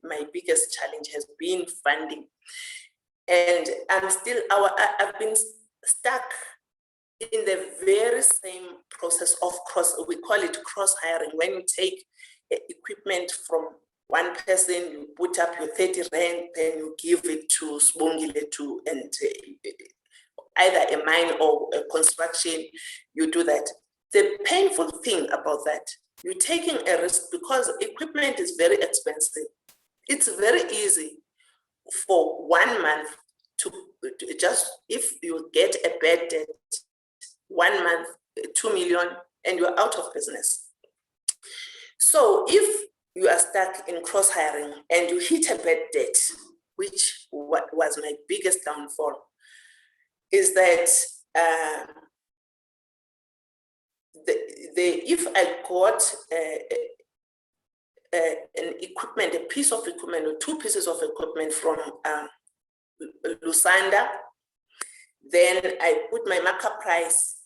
[SPEAKER 7] my biggest challenge has been funding. And I've been stuck in the very same process of we call it cross-hiring. When you take equipment from one person, you put up your 30 rand, then you give it to Sbongile and either a mine or a construction, you do that. The painful thing about that, you're taking a risk because equipment is very expensive. It's very easy for 1 month to just, if you get a bad debt, 1 month, 2 million, and you're out of business. So if you are stuck in cross-hiring and you hit a bad debt, which was my biggest downfall, is that if I got an equipment, a piece of equipment or 2 pieces of equipment from Lusanda, then I put my markup price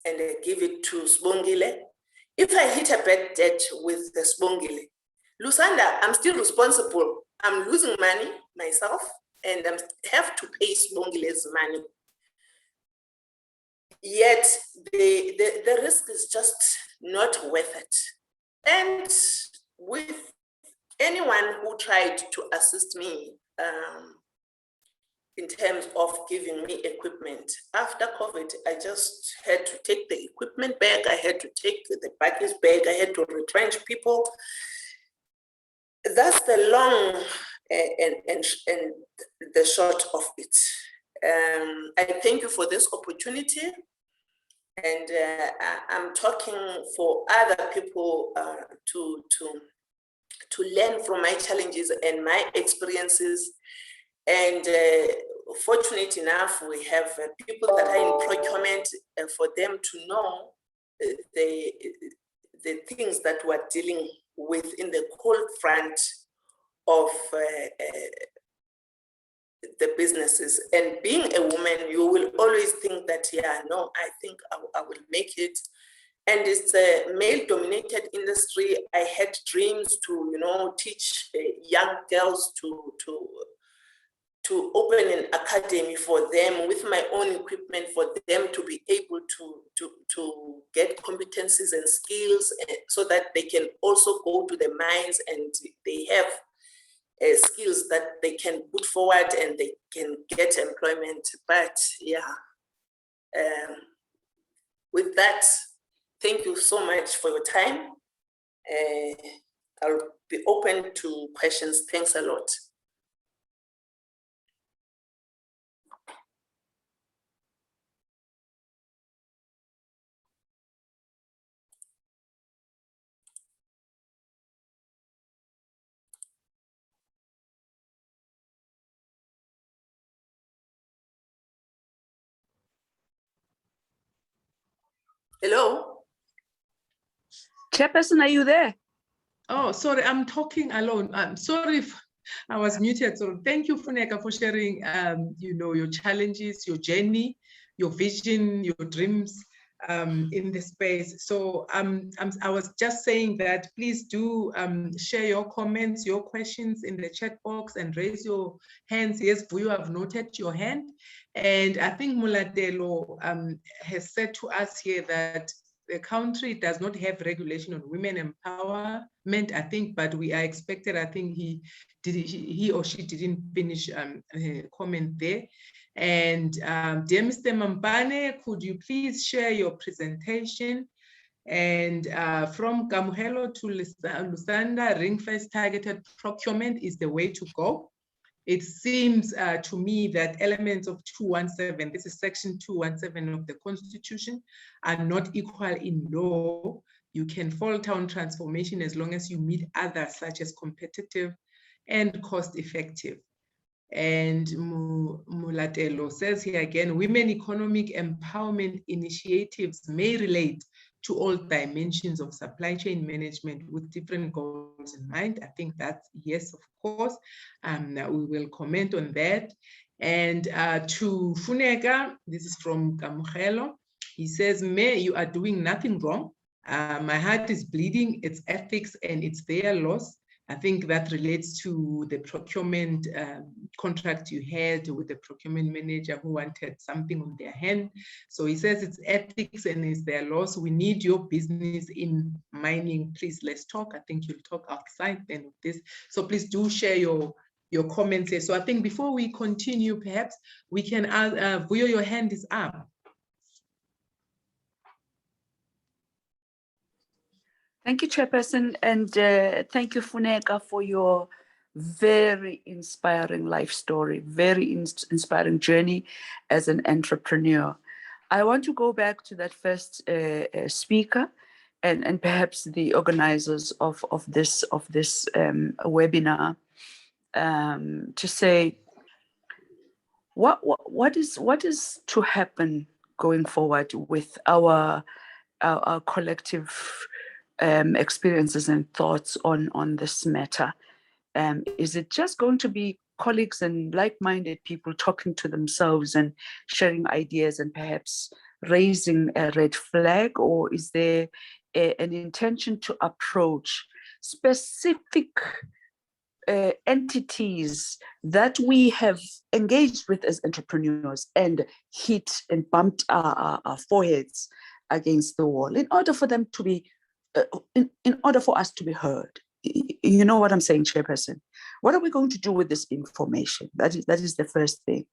[SPEAKER 7] and I give it to Sbongile. If I hit a bad debt with the Sbongile, Lusanda, I'm still responsible. I'm losing money myself and I have to pay Sbongile's money. Yet the risk is just not worth it. And with anyone who tried to assist me in terms of giving me equipment, after COVID, I just had to take the equipment back. I had to take the package back. I had to retrench people. That's the long and the short of it. I thank you for this opportunity. And I'm talking for other people to learn from my challenges and my experiences. And fortunate enough, we have people that are in procurement for them to know the things that we're dealing with in the cold front of the businesses. And being a woman, you will always think that, yeah, no, I think I will make it. And it's a male-dominated industry. I had dreams to, teach young girls to to open an academy for them with my own equipment for them to be able to get competencies and skills so that they can also go to the mines and they have skills that they can put forward and they can get employment. But yeah, with that, thank you so much for your time. I'll be open to questions. Thanks a lot. Hello?
[SPEAKER 6] Chairperson, are you there?
[SPEAKER 2] Oh, sorry, I'm talking alone. I'm sorry if I was muted. So thank you, Funeka, for sharing, your challenges, your journey, your vision, your dreams in the space. So I was just saying that please do share your comments, your questions in the chat box and raise your hands. Yes, you have noted your hand. And I think Muladelo has said to us here that the country does not have regulation on women empowerment, I think, but we are expected, I think he or she didn't finish her comment there. And dear Mr. Mampane, could you please share your presentation? And from Kamuhelo to Lusanda, ring-fence targeted procurement is the way to go. It seems to me that elements of 217, this is section 217 of the Constitution, are not equal in law. You can falter on transformation as long as you meet others such as competitive and cost-effective. And Mulatelo says here again, women economic empowerment initiatives may relate to all dimensions of supply chain management with different goals in mind. I think that's yes, of course. We will comment on that. And to Funeka, this is from Kamuhelo. He says, May, you are doing nothing wrong. My heart is bleeding, it's ethics and it's their loss. I think that relates to the procurement contract you had with the procurement manager who wanted something on their hand. So he says it's ethics and it's their loss. We need your business in mining. Please, let's talk. I think you'll talk outside then of this. So please do share your comments here. So I think before we continue, perhaps we can ask, Vuyo, your hand is up.
[SPEAKER 6] Thank you, Chairperson, and thank you, Funeka, for your very inspiring life story, very inspiring journey as an entrepreneur. I want to go back to that first speaker and perhaps the organizers of this webinar to say what is to happen going forward with our collective experiences and thoughts on this matter. Is it just going to be colleagues and like-minded people talking to themselves and sharing ideas and perhaps raising a red flag, or is there an intention to approach specific entities that we have engaged with as entrepreneurs and hit and bumped our foreheads against the wall in order for them to be in order for us to be heard? You know what I'm saying, Chairperson? What are we going to do with this information? That is the first thing.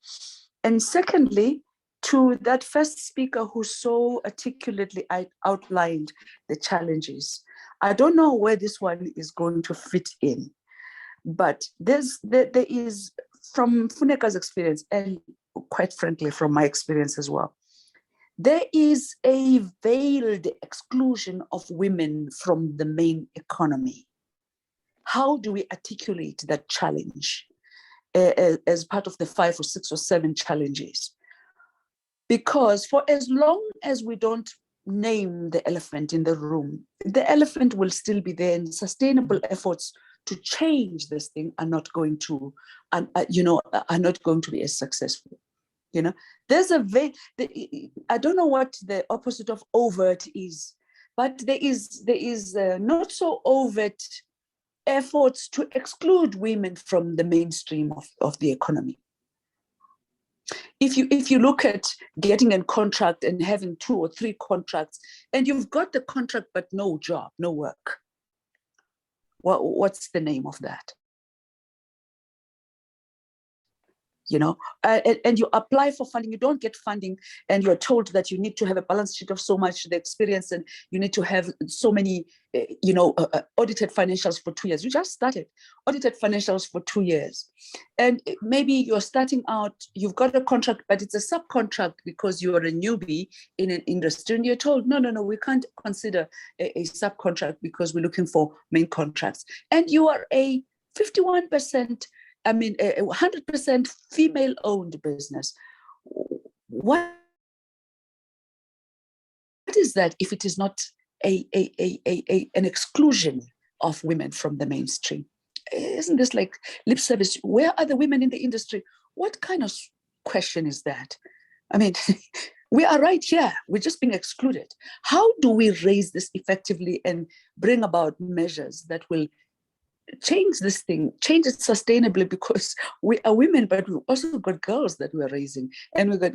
[SPEAKER 6] And secondly, to that first speaker who so articulately outlined the challenges, I don't know where this one is going to fit in, but there is, from Funeka's experience, and quite frankly, from my experience as well, there is a veiled exclusion of women from the main economy. How do we articulate that challenge as part of the 5 or 6 or 7 challenges? Because for as long as we don't name the elephant in the room, the elephant will still be there, and sustainable efforts to change this thing are not going to, are not going to be as successful. You know, there's I don't know what the opposite of overt is, but there is not so overt efforts to exclude women from the mainstream of the economy. if you look at getting a contract and having 2 or 3 contracts, and you've got the contract but no job, no work, what's the name of that? You know, and you apply for funding, you don't get funding, and you're told that you need to have a balance sheet of so much, the experience, and you need to have so many, audited financials for 2 years. You just started audited financials for 2 years. And maybe you're starting out, you've got a contract, but it's a subcontract because you're a newbie in an industry, and you're told, no, we can't consider a subcontract because we're looking for main contracts. And you are a 51%, I mean, a 100% female-owned business. What is that if it is not an exclusion of women from the mainstream? Isn't this like lip service? Where are the women in the industry? What kind of question is that? I mean, we are right here. We're just being excluded. How do we raise this effectively and bring about measures that will change this thing, change it sustainably, because we are women, but we've also got girls that we're raising, and we've got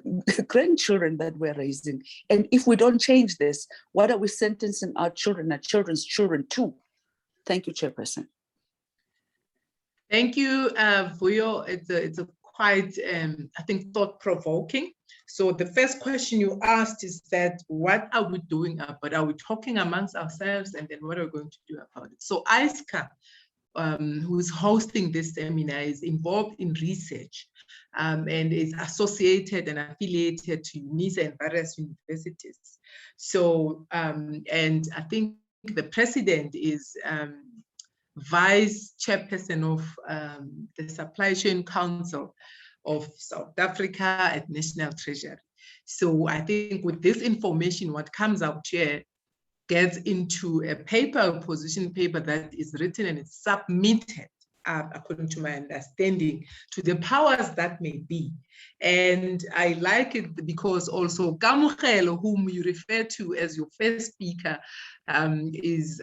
[SPEAKER 6] grandchildren that we're raising. And if we don't change this, what are we sentencing our children, our children's children to? Thank you, Chairperson.
[SPEAKER 2] Thank you, Vuyo. It's a quite, I think, thought-provoking. So the first question you asked is that, what are we doing about it? Are we talking amongst ourselves, and then what are we going to do about it? So ISCA, who is hosting this seminar, is involved in research and is associated and affiliated to UNISA and various universities. So, and I think the president is vice chairperson of the Supply Chain Council of South Africa at National Treasury. So I think with this information, what comes out here gets into a paper, a position paper that is written and it's submitted, according to my understanding, to the powers that may be. And I like it because also Kamugelo, whom you refer to as your first speaker, is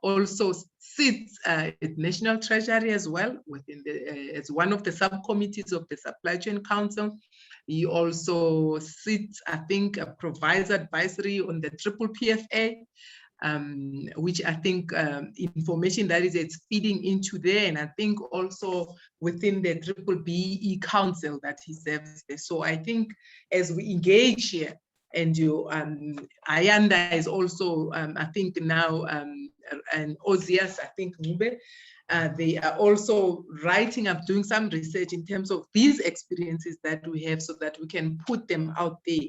[SPEAKER 2] also sits at National Treasury as well, within the, as one of the subcommittees of the Supply Chain Council. He also sits, I think, provides advisory on the Triple PFA, which I think information that is it's feeding into there, and I think also within the Triple BE Council that he serves there. So I think as we engage here, and you, Ayanda is also, I think now, and Ozias, I think, Mube, they are also writing up, doing some research in terms of these experiences that we have, so that we can put them out there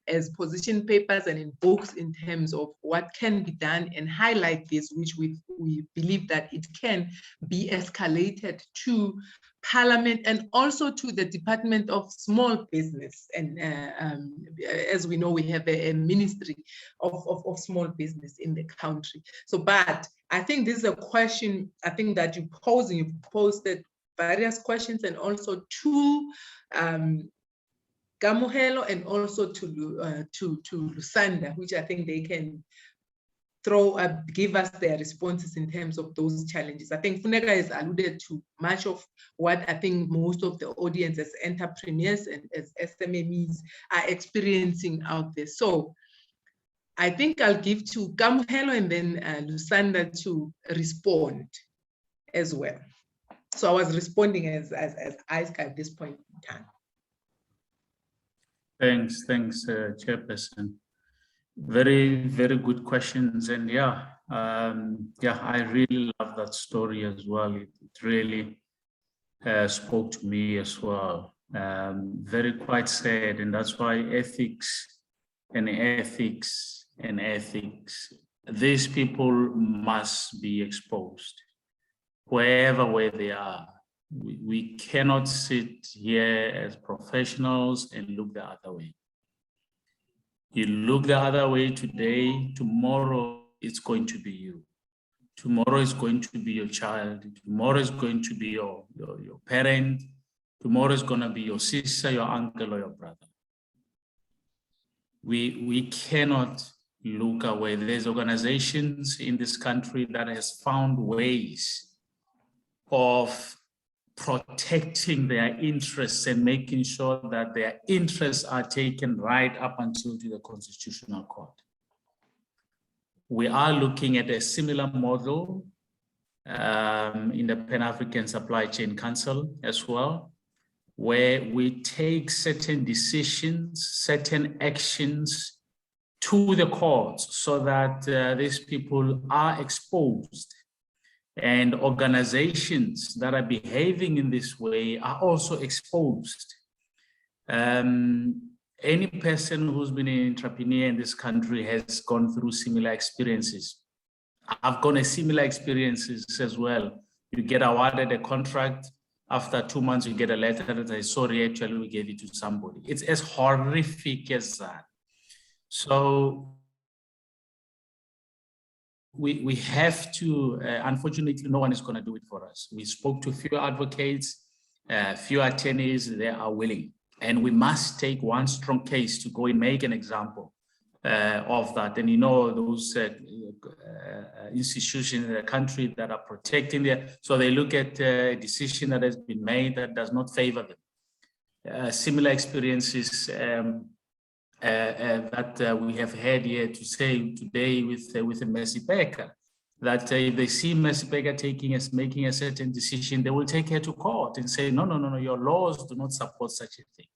[SPEAKER 2] as position papers and in books in terms of what can be done, and highlight this, which we believe that it can be escalated to Parliament and also to the Department of Small Business. And as we know, we have a ministry of small business in the country. So, but I think this is a question, I think, that you posted various questions, and also to Kamohelo and also to Lusanda, which I think they can give us their responses in terms of those challenges. I think Funeka has alluded to much of what I think most of the audience as entrepreneurs and as SMMEs are experiencing out there. So I think I'll give to Kamohelo and then Lusanda to respond as well. So I was responding as ISCA at this point in time.
[SPEAKER 3] Thanks, Chairperson. Very, very good questions. And yeah, I really love that story as well. It really spoke to me as well. Very quite sad. And that's why ethics, these people must be exposed where they are. We cannot sit here as professionals and look the other way. You look the other way today, tomorrow it's going to be you. Tomorrow is going to be your child. Tomorrow is going to be your parent. Tomorrow is going to be your sister, your uncle, or your brother. We cannot look away. There's organizations in this country that has found ways of protecting their interests and making sure that their interests are taken right up until to the Constitutional Court. We are looking at a similar model in the Pan-African Supply Chain Council as well, where we take certain decisions, certain actions to the courts so that these people are exposed, and organizations that are behaving in this way are also exposed. Any person who's been an entrepreneur in this country has gone through similar experiences. I've gone through similar experiences as well. You get awarded a contract, after 2 months you get a letter that says, sorry, actually we gave it to somebody. It's as horrific as that. So we have to, unfortunately, no one is going to do it for us. We spoke to few advocates, few attorneys, they are willing. And we must take one strong case to go and make an example of that. And you know, those institutions in the country that are protecting their, so they look at a decision that has been made that does not favor them. Similar experiences that we have had here to say today with Mercy Becker, that if they see Mercy Becker making a certain decision, they will take her to court and say, no, your laws do not support such a thing.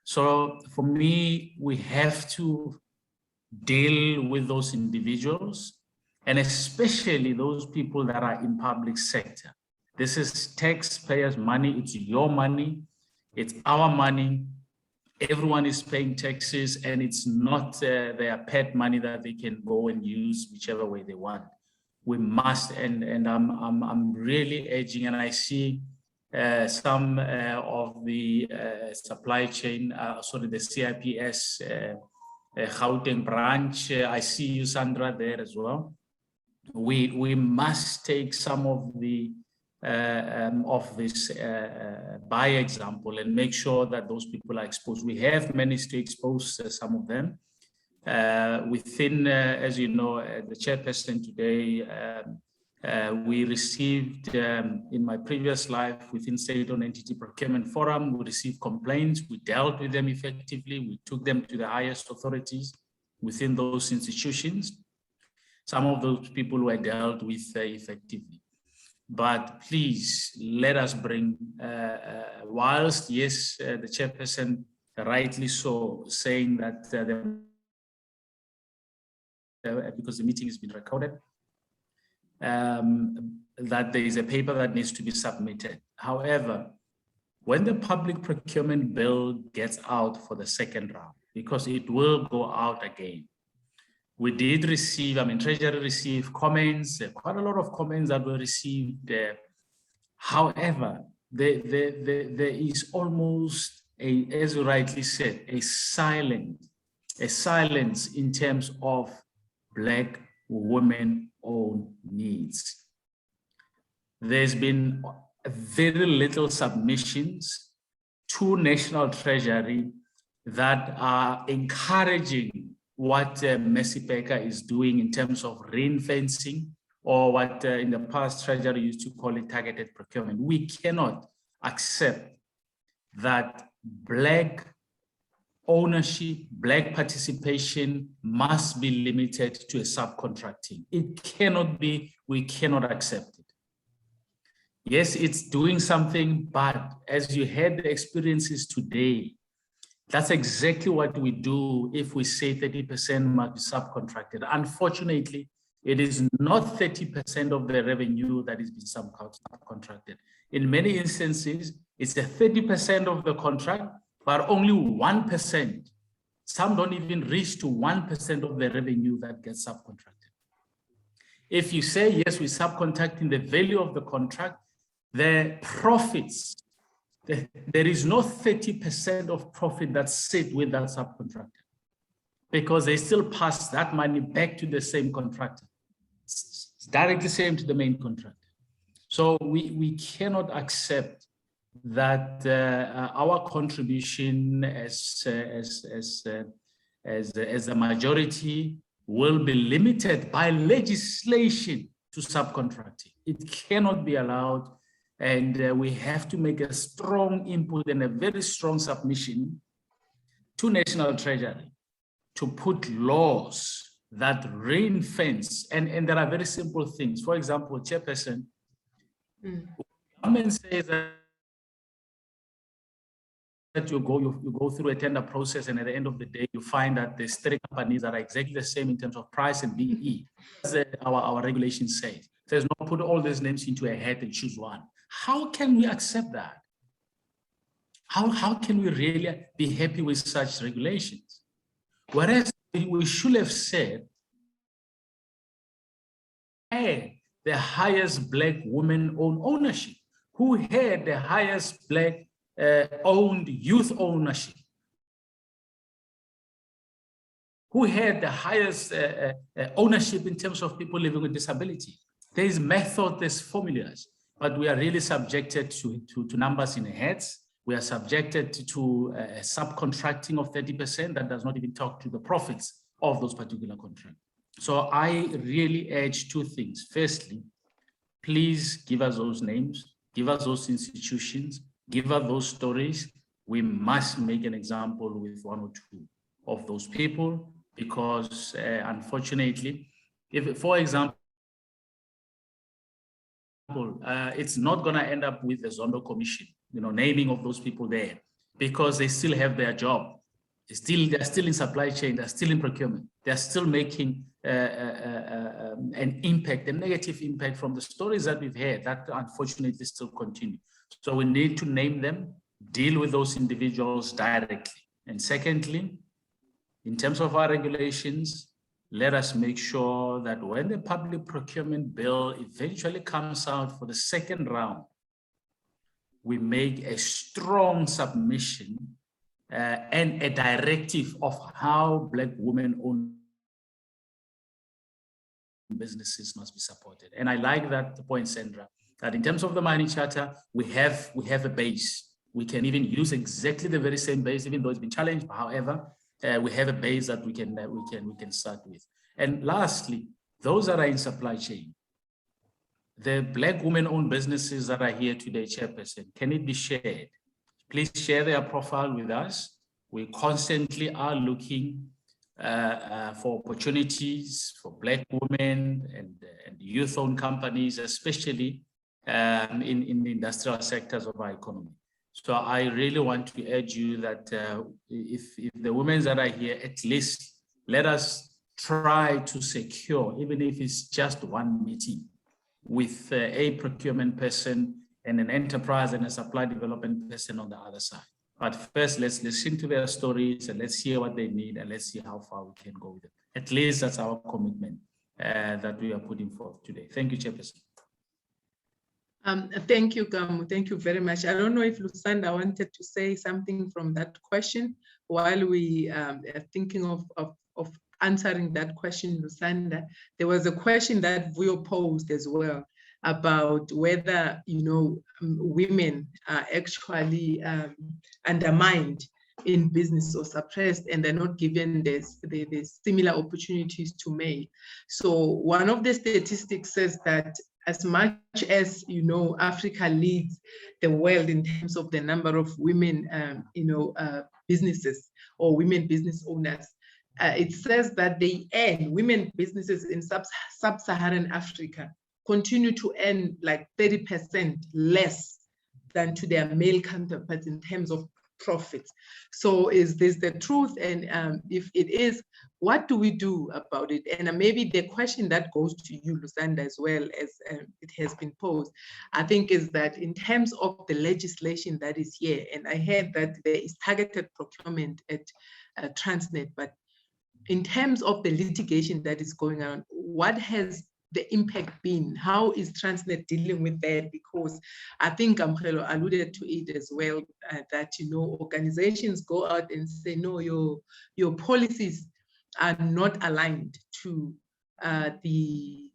[SPEAKER 3] So for me, we have to deal with those individuals, and especially those people that are in public sector. This is taxpayers' money, it's your money, it's our money. Everyone is paying taxes, and it's not their pet money that they can go and use whichever way they want. We must, and I'm really urging, and I see some of the supply chain, the CIPS Gauteng branch. I see you, Sandra, there as well. We must take some of the this by example and make sure that those people are exposed. We have managed to expose some of them within, as you know, the chairperson today. We received, in my previous life within State-owned entity procurement forum, we received complaints, we dealt with them effectively, we took them to the highest authorities within those institutions. Some of those people were dealt with effectively. But please let us bring, whilst yes, the chairperson rightly so saying that because the meeting has been recorded, that there is a paper that needs to be submitted. However, when the public procurement bill gets out for the second round, because it will go out again, we did receive, Treasury received comments, quite a lot of comments that were received. However, there is almost as you rightly said, a silence in terms of Black women-owned needs. There's been very little submissions to National Treasury that are encouraging what Mercy Becker is doing in terms of ring-fencing, or what in the past Treasury used to call it targeted procurement. We cannot accept that Black ownership, Black participation must be limited to a subcontracting. It cannot be, we cannot accept it. Yes, it's doing something, but as you had the experiences today, that's exactly what we do if we say 30% must be subcontracted. Unfortunately, it is not 30% of the revenue that is being subcontracted. In many instances, it's a 30% of the contract, but only 1%. Some don't even reach to 1% of the revenue that gets subcontracted. If you say, yes, we're subcontracting the value of the contract, the profits, there is no 30% of profit that sit with that subcontractor, because they still pass that money back to the same contractor. It's directly same to the main contractor. So we cannot accept that our contribution as a majority will be limited by legislation to subcontracting. It cannot be allowed. And we have to make a strong input and a very strong submission to National Treasury to put laws that ring-fence, and there are very simple things. For example, Chairperson, government says that you go through a tender process, and at the end of the day, you find that there's 3 companies that are exactly the same in terms of price and BE. As our regulation says, there's no put all these names into a hat and choose one. How can we accept that? How can we really be happy with such regulations? Whereas we should have said, hey, the highest Black women-owned ownership, who had the highest Black owned youth ownership, who had the highest ownership in terms of people living with disability. There is method, there's formulas, but we are really subjected to numbers in the heads. We are subjected to subcontracting of 30% that does not even talk to the profits of those particular contracts. So I really urge 2 things. Firstly, please give us those names, give us those institutions, give us those stories. We must make an example with 1 or 2 of those people, because unfortunately, if, for example, it's not going to end up with the Zondo Commission, naming of those people there, because they still have their job. They're still in supply chain, they're still in procurement, they're still making an impact, a negative impact from the stories that we've heard that unfortunately still continue. So we need to name them, deal with those individuals directly. And secondly, in terms of our regulations, let us make sure that when the public procurement bill eventually comes out for the 2nd round, we make a strong submission and a directive of how Black women-owned businesses must be supported. And I like that point, Sandra, that in terms of the mining charter, we have a base. We can even use exactly the very same base, even though it's been challenged. However, we have a base that we can start with. And lastly, those that are in supply chain, the Black women-owned businesses that are here today, Chairperson, can it be shared? Please share their profile with us. We constantly are looking for opportunities for Black women and youth-owned companies, especially in the industrial sectors of our economy. So I really want to urge you that if the women that are here, at least let us try to secure, even if it's just 1 meeting with a procurement person and an enterprise and a supply development person on the other side. But first, let's listen to their stories and let's hear what they need and let's see how far we can go with it. At least that's our commitment that we are putting forth today. Thank you, Chairperson.
[SPEAKER 2] Thank you, Gamu. Thank you very much. I don't know if Lusanda wanted to say something from that question while we are thinking of answering that question, Lusanda. There was a question that Vuyo posed as well about whether, women are actually undermined in business or suppressed and they're not given the similar opportunities to make. So one of the statistics says that as much as, Africa leads the world in terms of the number of women, businesses or women business owners, it says that women businesses in sub-Saharan Africa continue to earn like 30% less than to their male counterparts in terms of profits. So is this the truth? And if it is, what do we do about it? And maybe the question that goes to you, Lusanda, as well as it has been posed, I think is that in terms of the legislation that is here, and I heard that there is targeted procurement at Transnet, but in terms of the litigation that is going on, what has the impact been? How is Transnet dealing with that? Because I think Amhelo alluded to it as well, that organizations go out and say, no, your policies are not aligned to the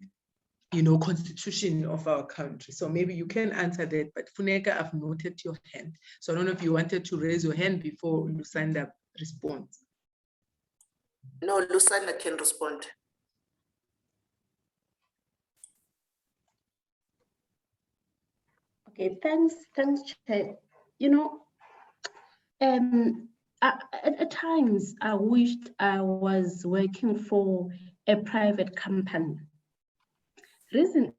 [SPEAKER 2] constitution of our country. So maybe you can answer that, but Funeka, I've noted your hand. So I don't know if you wanted to raise your hand before Lusanda responds.
[SPEAKER 7] No, Lusanda can respond.
[SPEAKER 8] Okay,
[SPEAKER 4] Okay, thanks, Chair. You know, at times I wished I was working for a private company. Reason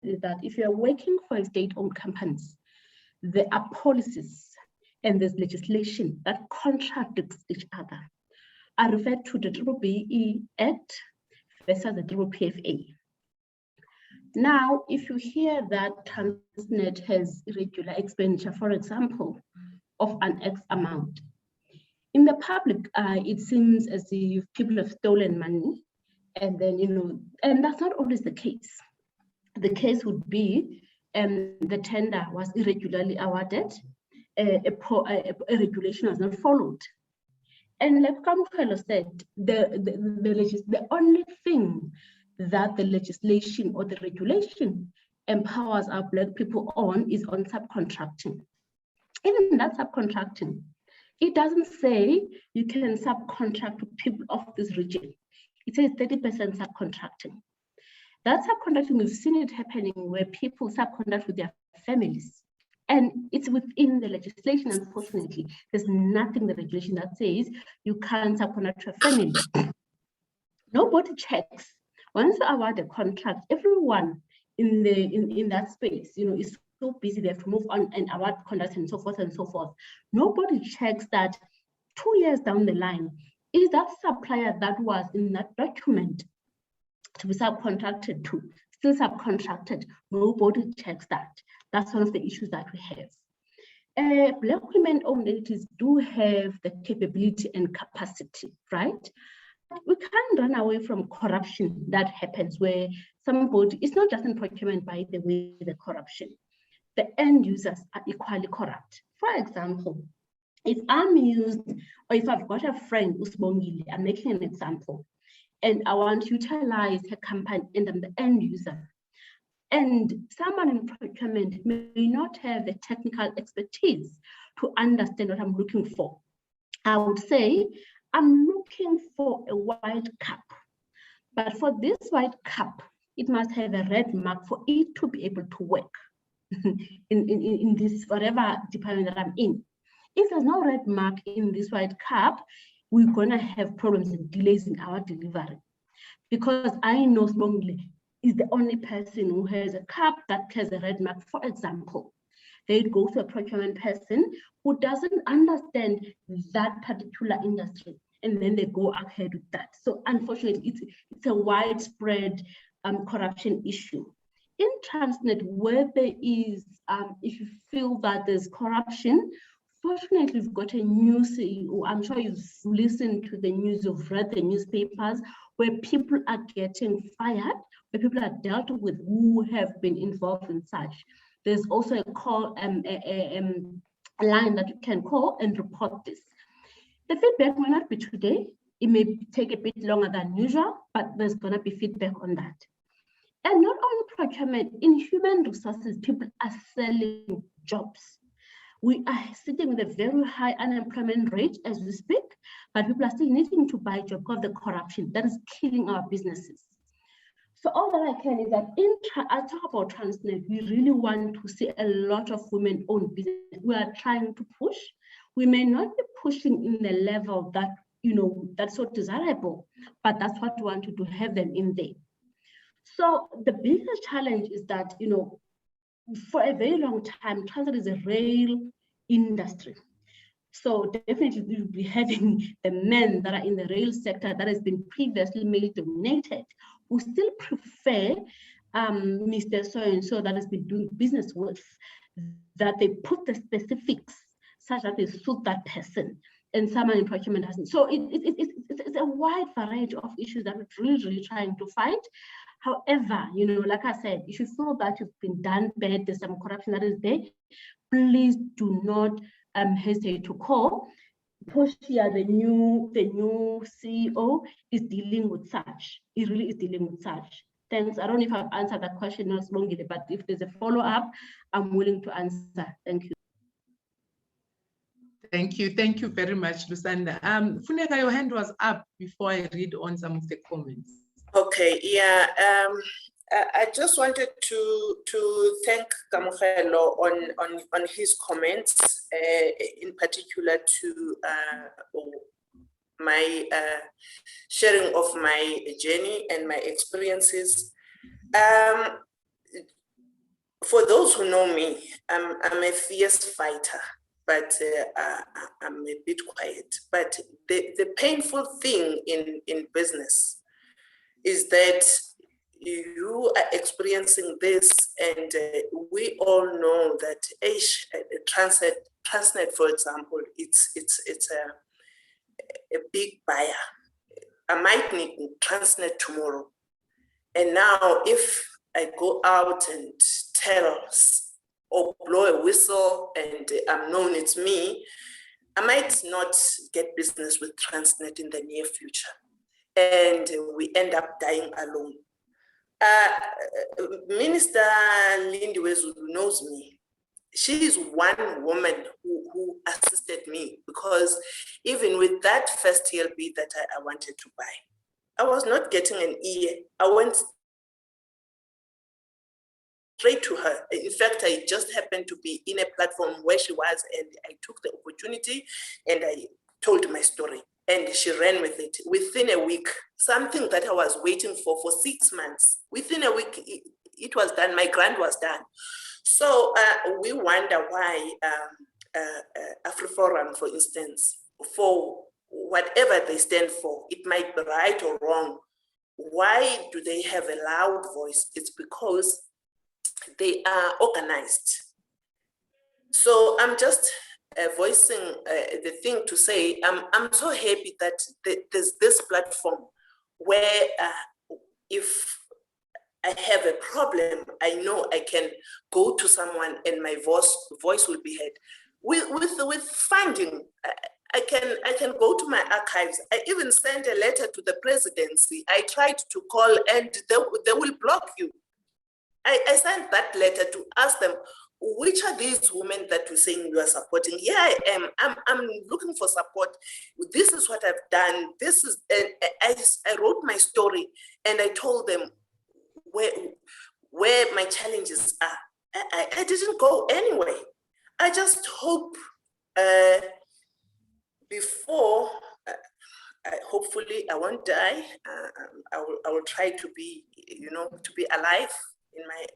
[SPEAKER 4] is that if you're working for a state-owned companies, there are policies and there's legislation that contradicts each other. I refer to the BBE Act versus the PFA. Now, if you hear that Transnet has irregular expenditure, for example, of an X amount, in the public eye, it seems as if people have stolen money, and then, you know, and that's not always the case. The case would be the tender was irregularly awarded, a regulation was not followed. And like Kamukelo said, the only thing that the legislation or the regulation empowers our Black people on is on subcontracting. Even that subcontracting, it doesn't say you can subcontract to people of this region. It says 30% subcontracting. That subcontracting, we've seen it happening where people subcontract with their families. And it's within the legislation, unfortunately. There's nothing in the regulation that says you can't subcontract to a family. Nobody checks. Once you award a contract, everyone in that space, you know, is so busy, they have to move on and award contracts and so forth and so forth. Nobody checks that 2 years down the line, is that supplier that was in that document to be subcontracted to still subcontracted? Nobody checks that. That's one of the issues that we have. Black women-owned entities do have the capability and capacity, right? We can't run away from corruption that happens where somebody, it's not just in procurement, by the way, the corruption. The end users are equally corrupt. For example, if I'm used, or if I've got a friend, Usbongile, I'm making an example, and I want to utilize her company and I'm the end user, and someone in procurement may not have the technical expertise to understand what I'm looking for. I would say, I'm looking for a white cup, but for this white cup, it must have a red mark for it to be able to work in this whatever department that I'm in. If there's no red mark in this white cup, we're gonna have problems and delays in our delivery. Because I know Sbongile is the only person who has a cup that has a red mark, for example. They'd go to a procurement person who doesn't understand that particular industry, and then they go ahead with that. So unfortunately, it's a widespread corruption issue. In Transnet, where there is, if you feel that there's corruption, fortunately, we've got a new CEO. I'm sure you've listened to the news, you've read the newspapers, where people are getting fired, where people are dealt with who have been involved in such. There's also a call, a line that you can call and report this. The feedback may not be today. It may take a bit longer than usual, but there's gonna be feedback on that. And not only procurement, in human resources, people are selling jobs. We are sitting with a very high unemployment rate as we speak, but people are still needing to buy jobs because of the corruption that is killing our businesses. So all that I can is that I talk about Transnet, we really want to see a lot of women-owned business. We are trying to push. We may not be pushing in the level that, you know, that's so desirable, but that's what we want to have them in there. So the biggest challenge is that, you know, for a very long time, Transnet is a rail industry. So definitely we will be having the men that are in the rail sector that has been previously male dominated, who still prefer Mr. So-and-so that has been doing business with, that they put the specifics such that they suit that person, and someone in procurement hasn't. So it's a wide variety of issues that we're really trying to fight. However, you know, like I said, if you feel that you've been done bad, there's some corruption that is there, please do not hesitate to call. Poshia, the new CEO, is dealing with such. It really is dealing with such. Thanks. I don't know if I've answered that question, but if there's a follow-up, I'm willing to answer. Thank you.
[SPEAKER 2] Thank you very much, Lusanda. Funeka, your hand was up before I read on some of the comments.
[SPEAKER 7] Okay, yeah. I just wanted to thank Kamohelo on his comments, in particular to my sharing of my journey and my experiences. For those who know me, I'm a fierce fighter, but I'm a bit quiet. But the painful thing in business is that you are experiencing this, and we all know that Transnet, for example, it's a big buyer. I might need Transnet tomorrow, and now if I go out and tell or blow a whistle and I'm known it's me, I might not get business with Transnet in the near future, and we end up dying alone. Minister Lindiwe knows me. She is one woman who assisted me, because even with that first TLB that I wanted to buy, I was not getting an ear. I went straight to her. In fact, I just happened to be in a platform where she was, and I took the opportunity and I told my story, and she ran with it. Within a week, something that I was waiting for 6 months, within a week, it was done. My grant was done. So we wonder why AfriForum, for instance, for whatever they stand for, it might be right or wrong. Why do they have a loud voice? It's because they are organized. So I'm just voicing the thing to say, I'm so happy that there's this platform where if I have a problem, I know I can go to someone and my voice will be heard. With funding, I can go to my archives. I even sent a letter to the presidency. I tried to call and they will block you. I sent that letter to ask them, which are these women that you're saying you are supporting? Yeah, I am. I'm looking for support. This is what I've done. This is, I wrote my story and I told them where my challenges are. I didn't go anyway. I just hope before, hopefully I won't die. I will try to be, to be alive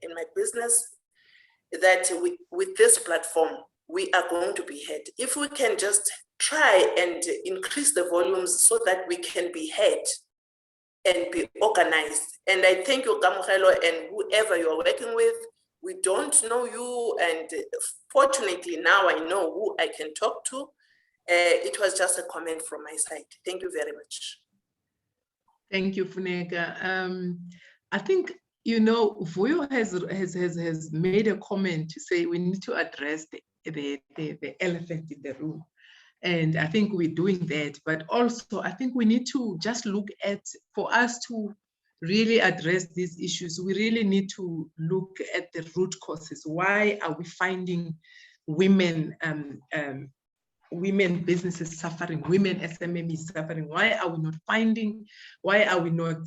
[SPEAKER 7] in my business, that with this platform, we are going to be heard. If we can just try and increase the volumes so that we can be heard and be organized. And I thank you, Kamohelo, and whoever you're working with. We don't know you, and fortunately now I know who I can talk to. It was just a comment from my side. Thank you very much.
[SPEAKER 2] Thank you, Funeka. I think, Vuyo has made a comment to say we need to address the elephant in the room. And I think we're doing that, but also I think we need to just look at, for us to really address these issues, we really need to look at the root causes. Why are we finding women businesses suffering, women SMMEs suffering? Why are we not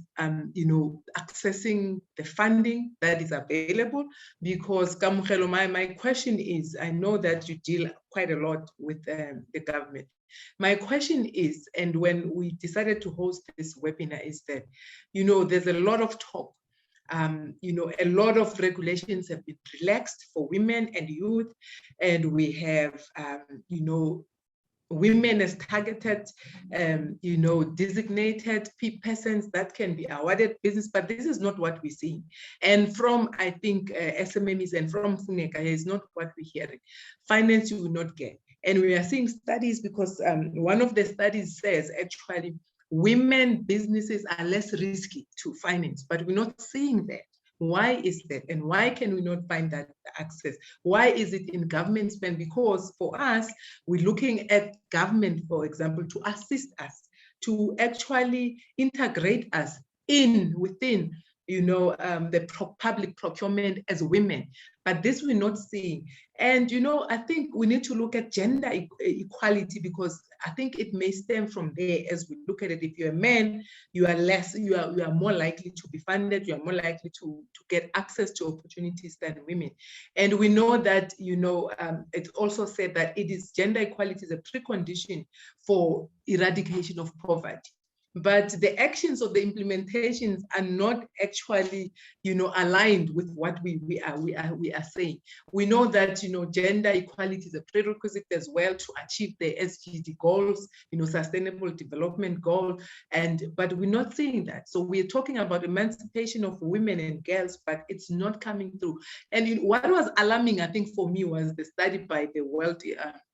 [SPEAKER 2] accessing the funding that is available? Because Kamohelo, my question is, I know that you deal quite a lot with the government. My question is, and when we decided to host this webinar, is that, there's a lot of talk. A lot of regulations have been relaxed for women and youth, and we have, women as targeted, designated persons that can be awarded business, but this is not what we're seeing. And from, I think, SMMEs and from Funeka is not what we're hearing. Finance you will not get. And we are seeing studies, because one of the studies says actually women businesses are less risky to finance, but we're not seeing that. Why is that? And why can we not find that access? Why is it in government spend? Because for us, we're looking at government, for example, to assist us, to actually integrate us within public procurement as women, but this we're not seeing. And, I think we need to look at gender equality, because I think it may stem from there as we look at it. If you're a man, you are more likely to be funded, you are more likely to get access to opportunities than women. And we know that, it also said that gender equality is a precondition for eradication of poverty. But the actions of the implementations are not actually, aligned with what we are saying. We know that, gender equality is a prerequisite as well to achieve the SDG goals, sustainable development goals, but we're not seeing that. So we're talking about emancipation of women and girls, but it's not coming through. And what was alarming, I think, for me, was the study by the World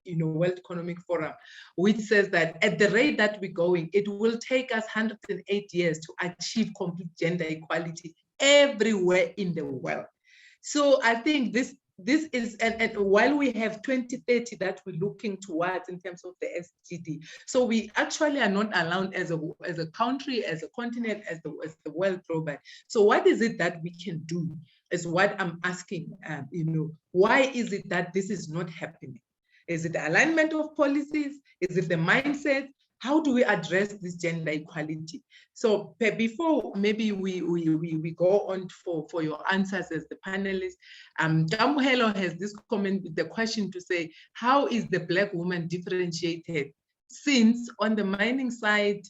[SPEAKER 2] Economic Forum, which says that at the rate that we're going, it will take us 108 years to achieve complete gender equality everywhere in the world. So I think this is, and while we have 2030 that we're looking towards in terms of the SDG, so we actually are not allowed as a country, as a continent, as the world global. So what is it that we can do is what I'm asking, why is it that this is not happening? Is it the alignment of policies? Is it the mindset? How do we address this gender equality? So before maybe we go on for your answers as the panelists, Kamuhelo has this comment with the question to say, how is the Black woman differentiated? Since on the mining side,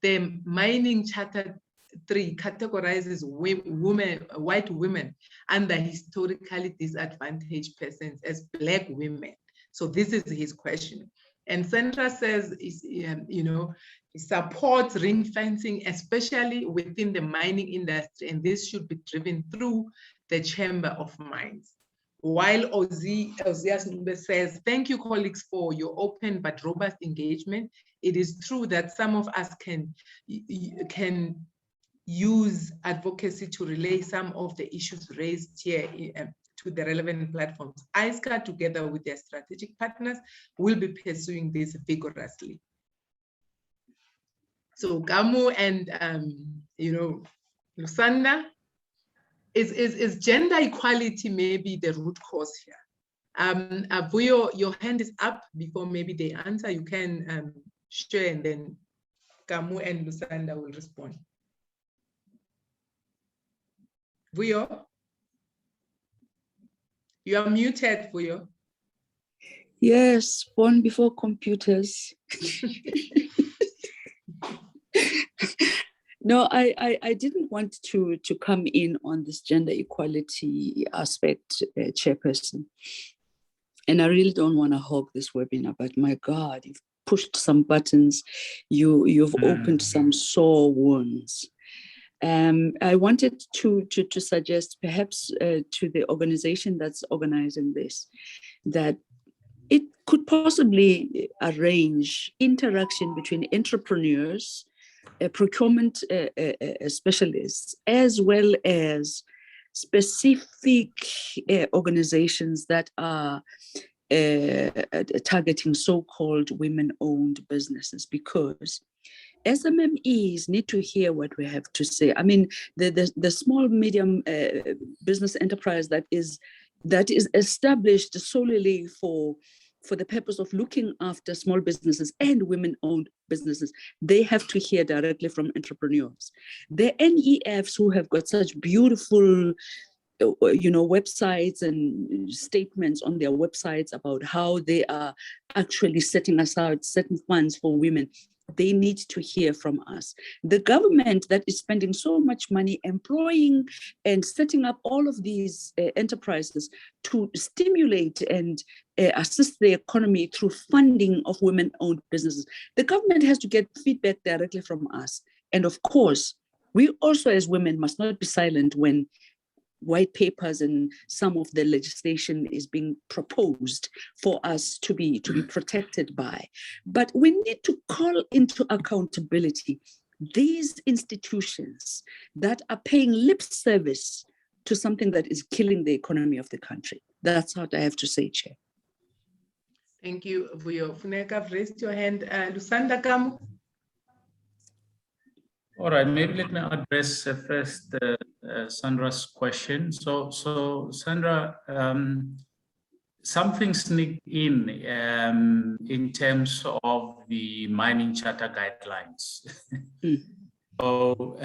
[SPEAKER 2] the mining charter 3 categorizes white women under historically disadvantaged persons as Black women. So this is his question. And Sandra says, he supports ring fencing, especially within the mining industry, and this should be driven through the Chamber of Mines. While Ozias Numbe says, thank you, colleagues, for your open but robust engagement. It is true that some of us can use advocacy to relay some of the issues raised here to the relevant platforms. ISCA, together with their strategic partners, will be pursuing this vigorously. So Gamu and Lusanda, is gender equality maybe the root cause here? Vuyo, your hand is up before maybe they answer. You can share, and then Gamu and Lusanda will respond. Vuyo? You are muted, Vuyo.
[SPEAKER 6] Yes, born before computers. No, I didn't want to come in on this gender equality aspect, Chairperson. And I really don't want to hog this webinar, but my God, you've pushed some buttons, you've opened some sore wounds. I wanted to suggest perhaps to the organization that's organizing this, that it could possibly arrange interaction between entrepreneurs, procurement specialists, as well as specific organizations that are targeting so-called women-owned businesses, because SMMEs need to hear what we have to say. I mean, the small medium business enterprise that is established solely for the purpose of looking after small businesses and women-owned businesses, they have to hear directly from entrepreneurs. The NEFs, who have got such beautiful websites and statements on their websites about how they are actually setting aside certain funds for women, they need to hear from us. The government that is spending so much money employing and setting up all of these enterprises to stimulate and assist the economy through funding of women-owned businesses, the government has to get feedback directly from us. And of course, we also as women must not be silent when white papers and some of the legislation is being proposed for us to be protected by. But we need to call into accountability these institutions that are paying lip service to something that is killing the economy of the country. That's what I have to say, Chair.
[SPEAKER 2] Thank you, Vuyo. Funeka, raised your hand. Lusanda Kamu.
[SPEAKER 3] All right, maybe let me address first Sandra's question. So Sandra, something sneaked in terms of the mining charter guidelines. So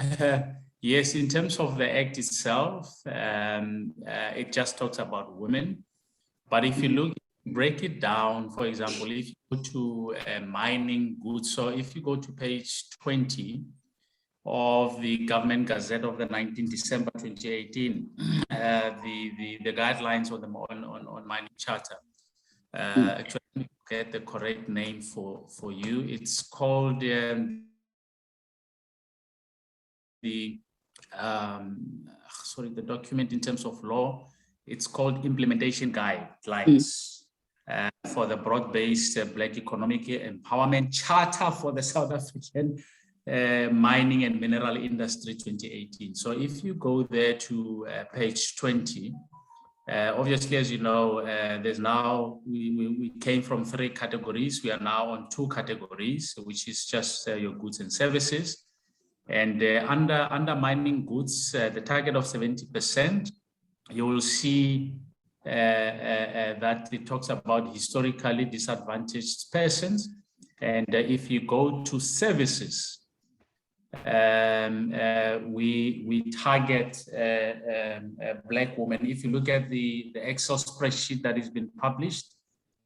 [SPEAKER 3] yes, in terms of the act itself, it just talks about women. But if you break it down, for example, if you go to mining goods, so if you go to page 20 of the Government Gazette of the 19th December 2018, the guidelines on mining charter. Actually, let me get the correct name for you. It's called the document in terms of law. It's called Implementation Guidelines for the Broad-Based Black Economic Empowerment Charter for the South African Mining and Mineral Industry 2018. So if you go there to page 20, obviously, as you know, there's now, we came from 3 categories. We are now on 2 categories, which is just your goods and services. And under mining goods, the target of 70%, you will see that it talks about historically disadvantaged persons. And if you go to services, we target Black women. If you look at the Excel spreadsheet that has been published,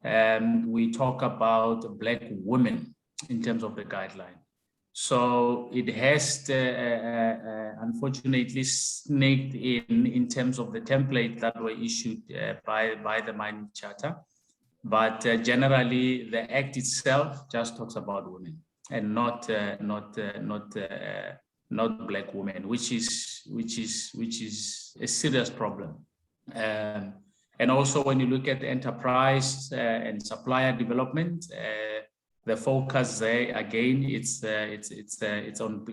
[SPEAKER 3] we talk about Black women in terms of the guideline. So it has unfortunately snaked in terms of the template that were issued by the mining charter. But generally, the act itself just talks about women and not Black women, which is a serious problem. And also, when you look at the enterprise and supplier development, the focus there again, it's on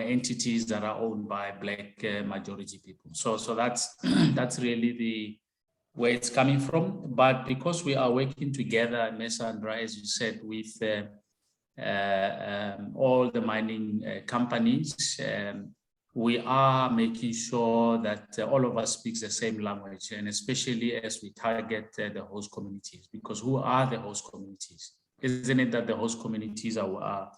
[SPEAKER 3] entities that are owned by Black majority people. So that's really where it's coming from. But because we are working together, Sandra, as you said, with all the mining companies, we are making sure that all of us speak the same language, and especially as we target the host communities, because who are the host communities? Isn't it that the host communities are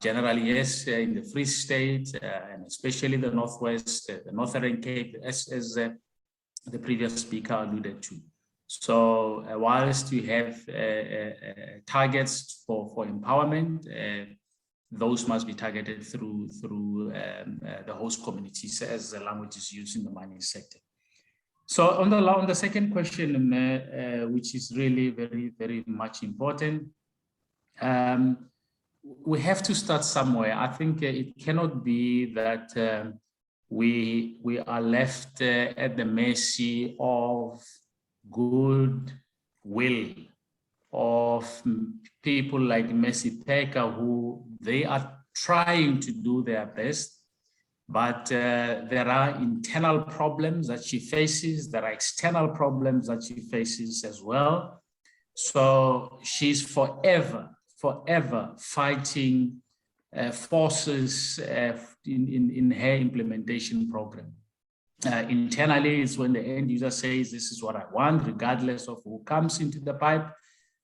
[SPEAKER 3] generally, yes, in the Free State, and especially the Northwest, the Northern Cape, as the previous speaker alluded to. So whilst you have targets for empowerment, those must be targeted through the host communities as the language is used in the mining sector. So on the second question, which is really very, very much important, we have to start somewhere. I think it cannot be that we are left at the mercy of good will of people like Mercy Peka, who they are trying to do their best, but there are internal problems that she faces, there are external problems that she faces as well. So she's forever fighting forces in her implementation program. Internally, it's when the end user says, this is what I want, regardless of who comes into the pipe.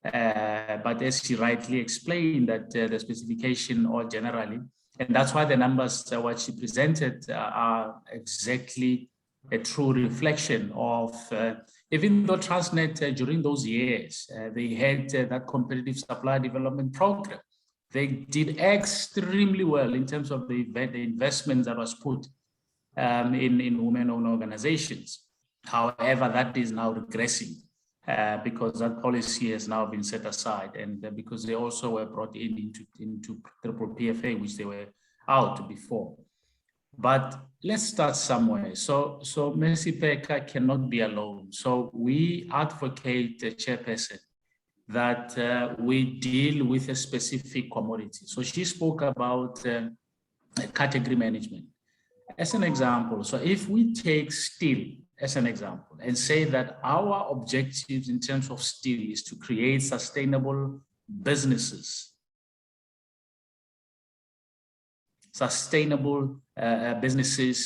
[SPEAKER 3] But as she rightly explained, that the specification or generally, and that's why the numbers, what she presented, are exactly a true reflection of, even though Transnet during those years, they had that competitive supply development program. They did extremely well in terms of the investments that was put in women-owned organizations. However, that is now regressing. Because that policy has now been set aside, and because they also were brought into triple PFA, which they were out before. But let's start somewhere. So Mercy Peka cannot be alone. So we advocate, the chairperson, that we deal with a specific commodity. So she spoke about category management. As an example, so if we take steel as an example and say that our objectives in terms of steel is to create sustainable businesses, sustainable businesses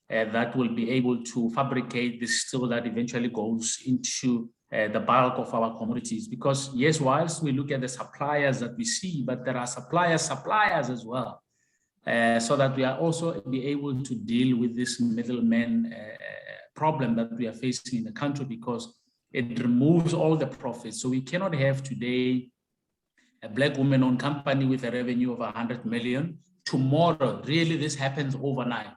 [SPEAKER 3] that will be able to fabricate the steel that eventually goes into the bulk of our commodities. Because yes, whilst we look at the suppliers that we see, but there are suppliers as well, so that we are also be able to deal with this middleman problem that we are facing in the country, because it removes all the profits. So we cannot have today a Black woman-owned company with a revenue of 100 million. Tomorrow, really, this happens overnight.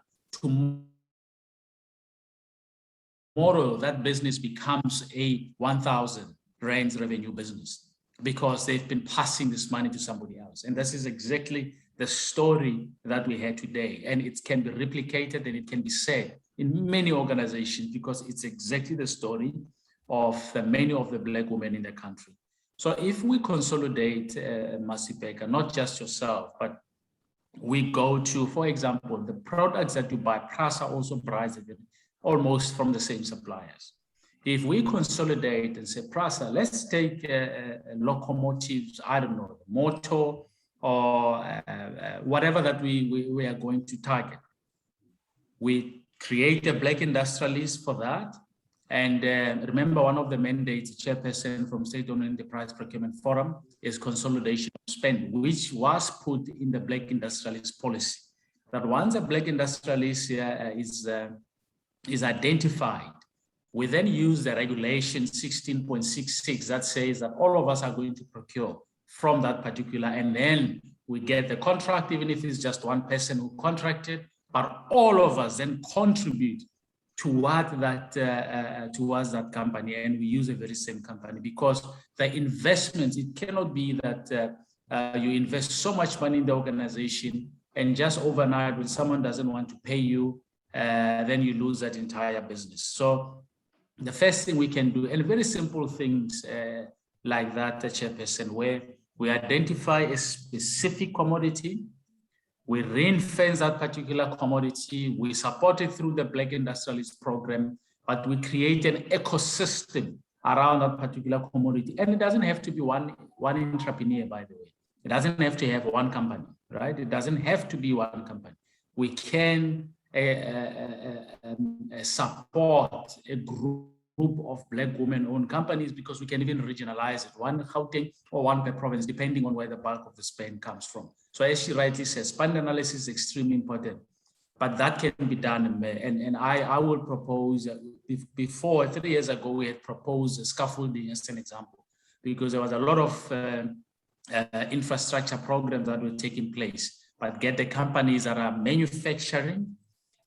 [SPEAKER 3] Tomorrow, that business becomes a 1,000 rands revenue business because they've been passing this money to somebody else. And this is exactly the story that we had today. And it can be replicated and it can be said in many organizations, because it's exactly the story of many of the Black women in the country. So if we consolidate, Masipeka, not just yourself, but we go to, for example, the products that you buy, PRASA also buys it almost from the same suppliers. If we consolidate and say, PRASA, let's take locomotives, I don't know, motor or whatever that we are going to target. We create a Black industrialist for that. And remember, one of the mandates, chairperson from State-Owned Enterprise Procurement Forum, is consolidation of spend, which was put in the Black industrialist policy. That once a Black industrialist is identified, we then use the regulation 16.66 that says that all of us are going to procure from that particular, and then we get the contract, even if it's just one person who contracted, but all of us then contribute towards that company, and we use a very same company, because the investments, it cannot be that you invest so much money in the organization and just overnight when someone doesn't want to pay you, then you lose that entire business. So the first thing we can do, and very simple things like that, chairperson, where we identify a specific commodity, we ring-fence that particular commodity, we support it through the Black Industrialist Program, but we create an ecosystem around that particular commodity. And it doesn't have to be one entrepreneur, by the way. It doesn't have to have one company, right? It doesn't have to be one company. We can support a group of Black women-owned companies, because we can even regionalize it, one Gauteng or one per province, depending on where the bulk of the spend comes from. So as she rightly says, spend analysis is extremely important, but that can be done. And I will propose, before 3 years ago, we had proposed scaffolding as an example, because there was a lot of infrastructure programs that were taking place, but get the companies that are manufacturing,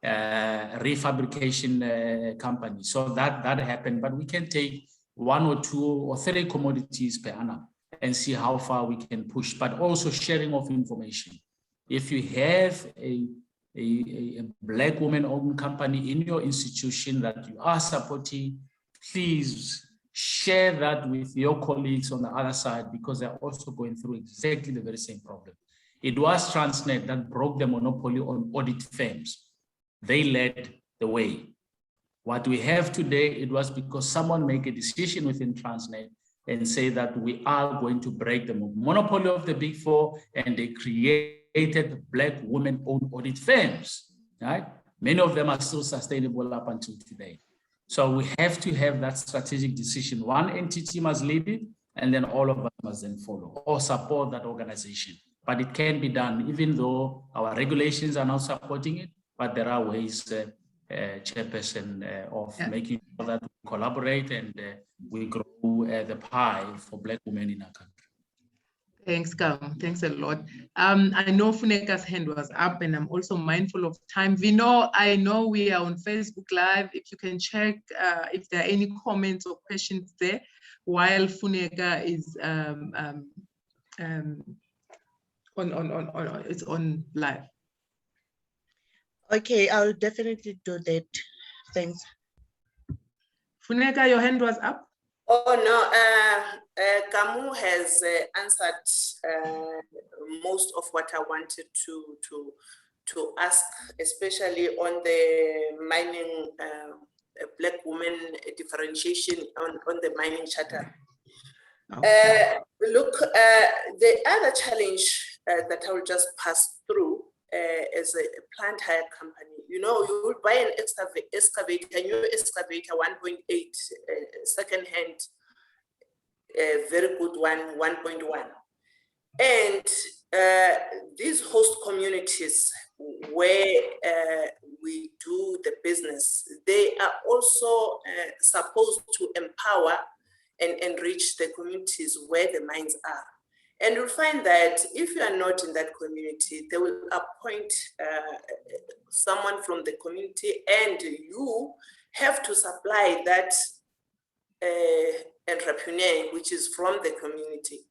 [SPEAKER 3] refabrication companies. So that happened, but we can take 1 or 2 or 3 commodities per annum and see how far we can push, but also sharing of information. If you have a Black woman-owned company in your institution that you are supporting, please share that with your colleagues on the other side, because they're also going through exactly the very same problem. It was Transnet that broke the monopoly on audit firms. They led the way. What we have today, it was because someone made a decision within Transnet and say that we are going to break the monopoly of the Big Four, and they created Black women-owned audit firms, right? Many of them are still sustainable up until today. So we have to have that strategic decision. One entity must lead it, and then all of us must then follow or support that organization. But it can be done, even though our regulations are not supporting it, but there are ways, chairperson, of making sure that we collaborate and we grow the pie for Black women in our country.
[SPEAKER 2] Thanks, Kam. Thanks a lot. I know Funeka's hand was up, and I'm also mindful of time. Vino, I know we are on Facebook Live. If you can check if there are any comments or questions there while Funeka is it's on live.
[SPEAKER 5] Okay, I'll definitely do that. Thanks.
[SPEAKER 2] Funeka, your hand was up.
[SPEAKER 7] Oh no, Kamu has answered most of what I wanted to ask, especially on the mining Black women differentiation on the mining charter. Okay. Look, the other challenge that I will just pass through as a plant hire company, you know, you will buy an excavator, a new excavator, 1.8, second hand, a very good one, 1.1. And these host communities where we do the business, they are also supposed to empower and enrich the communities where the mines are. And you'll find that if you are not in that community, they will appoint someone from the community, and you have to supply that entrepreneur, which is from the community.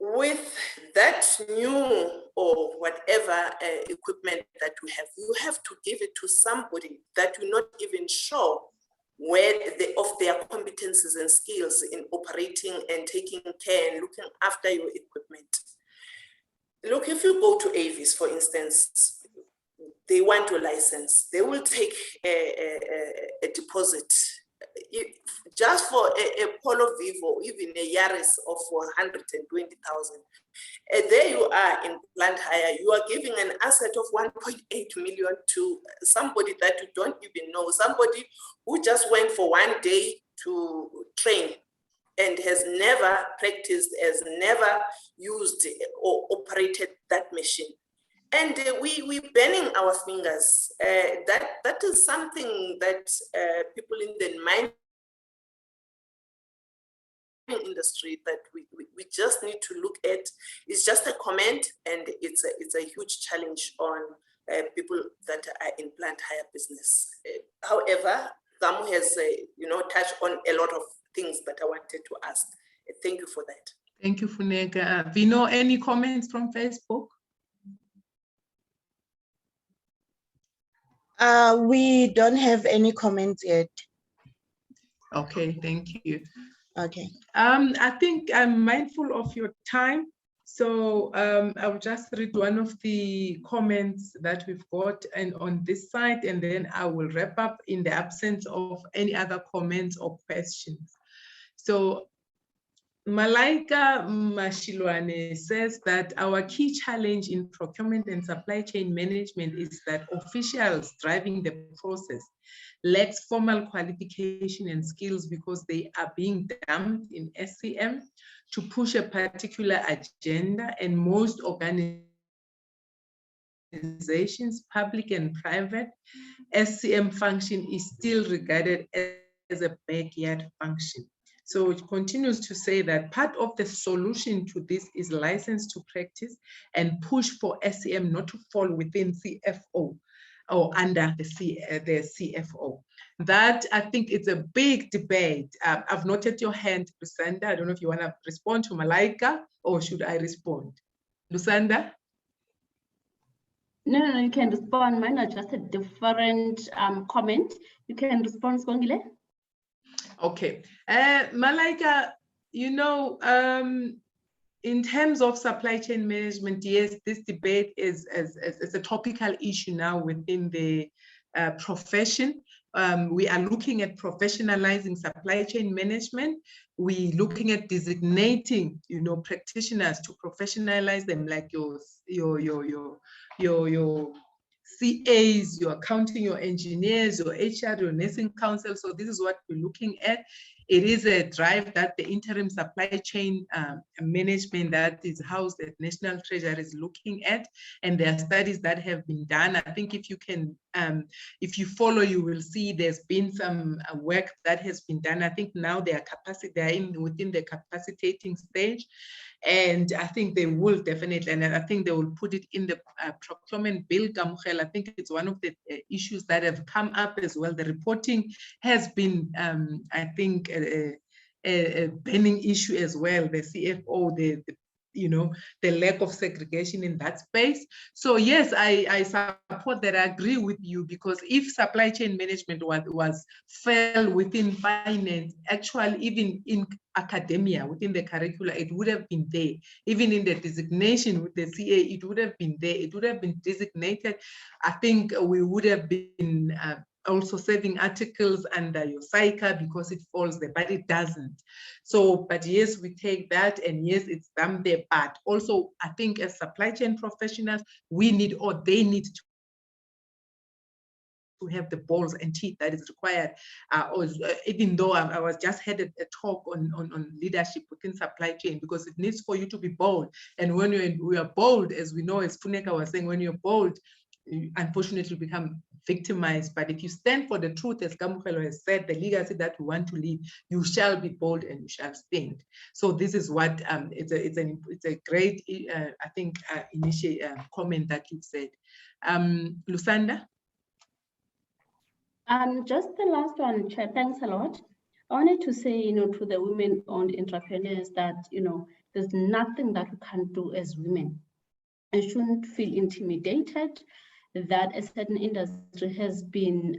[SPEAKER 7] With that new or whatever equipment that we have, you have to give it to somebody that you're not even sure where of their competencies and skills in operating and taking care and looking after your equipment. Look, if you go to Avis, for instance, they want your license. They will take a deposit. Just for a Polo Vivo, even a Yaris of 120,000. There you are in plant hire, you are giving an asset of 1.8 million to somebody that you don't even know, somebody who just went for 1 day to train and has never practiced, has never used or operated that machine. And we're burning our fingers. That is something that people in the mining industry that we just need to look at. It's just a comment, and it's a huge challenge on people that are in plant hire business. However, Gamu has touched on a lot of things that I wanted to ask. Thank you for that.
[SPEAKER 2] Thank you, Funeka. Vino, any comments from Facebook?
[SPEAKER 5] We don't have any comments yet.
[SPEAKER 2] Okay, thank you.
[SPEAKER 5] Okay.
[SPEAKER 2] I think I'm mindful of your time. So I'll just read one of the comments that we've got and on this side, and then I will wrap up in the absence of any other comments or questions. So Malaika Mashilwane says that our key challenge in procurement and supply chain management is that officials driving the process lacks formal qualification and skills because they are being dumped in SCM to push a particular agenda, and most organizations, public and private, SCM function is still regarded as a backyard function. So it continues to say that part of the solution to this is license to practice and push for SCM not to fall within CFO or under the CFO. That, I think, it's a big debate. I've noted your hand, Lusanda. I don't know if you want to respond to Malaika, or should I respond? Lusanda?
[SPEAKER 4] No, you can respond. Mine are just a different comment. You can respond, Sibongile.
[SPEAKER 2] Okay. Malaika, in terms of supply chain management, yes, this debate is a topical issue now within the profession. We are looking at professionalizing supply chain management. We're looking at designating, practitioners to professionalize them, like your CAs, your accounting, your engineers, your HR, your nursing council. So this is what we're looking at. It is a drive that the interim supply chain management that is housed at National Treasury is looking at, and there are studies that have been done. I think if you can, if you follow, you will see there's been some work that has been done. I think now they are within the capacitating stage, and I think they will definitely, and I think they will put it in the procurement bill. I think it's one of the issues that have come up as well. The reporting has been, I think, a burning issue as well. The CFO, the lack of segregation in that space. So yes, I support that. I agree with you, because if supply chain management fell within finance, actually even in academia, within the curricula, it would have been there. Even in the designation with the CA, it would have been there. It would have been designated. I think we would have been also serving articles under your SAICA because it falls there, but it doesn't. So, but yes, we take that, and yes, it's done there. But also, I think as supply chain professionals, we need, or they need to have the balls and teeth that is required. Even though I was just had a talk on leadership within supply chain, because it needs for you to be bold. And when we are bold, as we know, as Funeka was saying, when you're bold, you unfortunately become victimized. But if you stand for the truth, as Kamukhelo has said, the legacy that we want to leave, you shall be bold and you shall stand. So this is what it's a great I think comment that you've said. Lusanda.
[SPEAKER 4] Just the last one, Chair, thanks a lot. I wanted to say, to the women-owned entrepreneurs that, there's nothing that we can't do as women. And shouldn't feel intimidated that a certain industry has been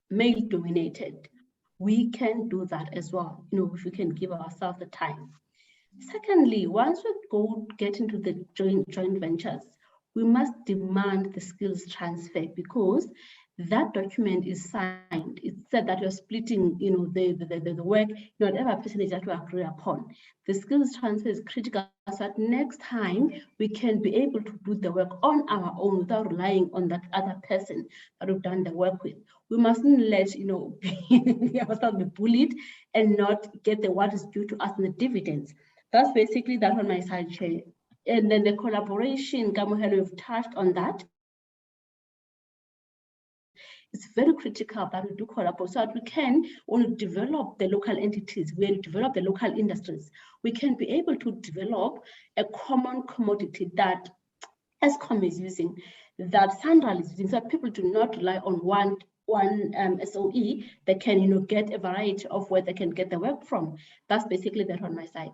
[SPEAKER 4] male-dominated. We can do that as well, if we can give ourselves the time. Secondly, once we get into the joint ventures, we must demand the skills transfer, because that document is signed. It said that you're splitting, the work, whatever percentage that we agree upon. The skills transfer is critical so that next time we can be able to do the work on our own without relying on that other person that we've done the work with. We mustn't let, ourselves be bullied and not get what is due to us in the dividends. That's basically that on my side, Chair. And then the collaboration, Kamukhelo, we've touched on that. It's very critical that we do collaborate so that we can only develop the local entities, we develop the local industries. We can be able to develop a common commodity that SCM is using, that Sandral is using, so people do not rely on one SOE. They can get a variety of where they can get the work from. That's basically that on my side.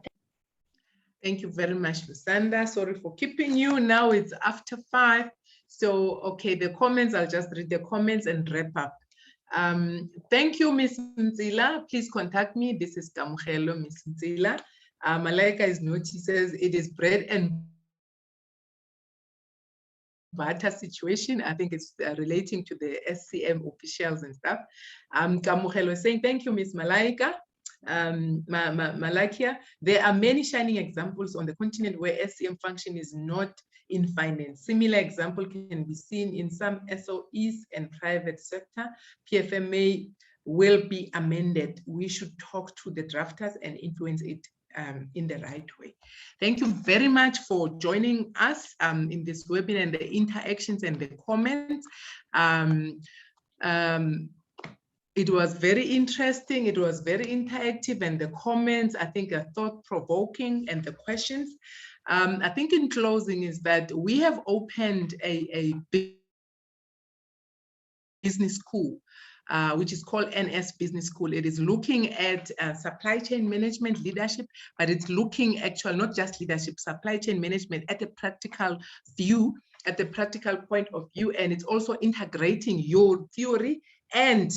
[SPEAKER 2] Thank you very much, Lusanda. Sorry for keeping you. Now it's after 5. So, okay, the comments, I'll just read the comments and wrap up. Thank you, Ms. Nzila. Please contact me. This is Kamukhelo, Ms. Nzila. Malaika is not, she says it is bread and butter situation. I think it's relating to the SCM officials and stuff. Kamukhelo is saying, thank you, Ms. Malaika. Malakia, there are many shining examples on the continent where SCM function is not in finance. Similar example can be seen in some SOEs and private sector. PFMA will be amended. We should talk to the drafters and influence it in the right way. Thank you very much for joining us in this webinar and the interactions and the comments. It was very interesting. It was very interactive, and the comments, I think, are thought-provoking, and the questions. I think in closing is that we have opened a business school, which is called NS Business School. It is looking at supply chain management leadership, but it's looking actually not just leadership, supply chain management at a practical view, at the practical point of view, and it's also integrating your theory and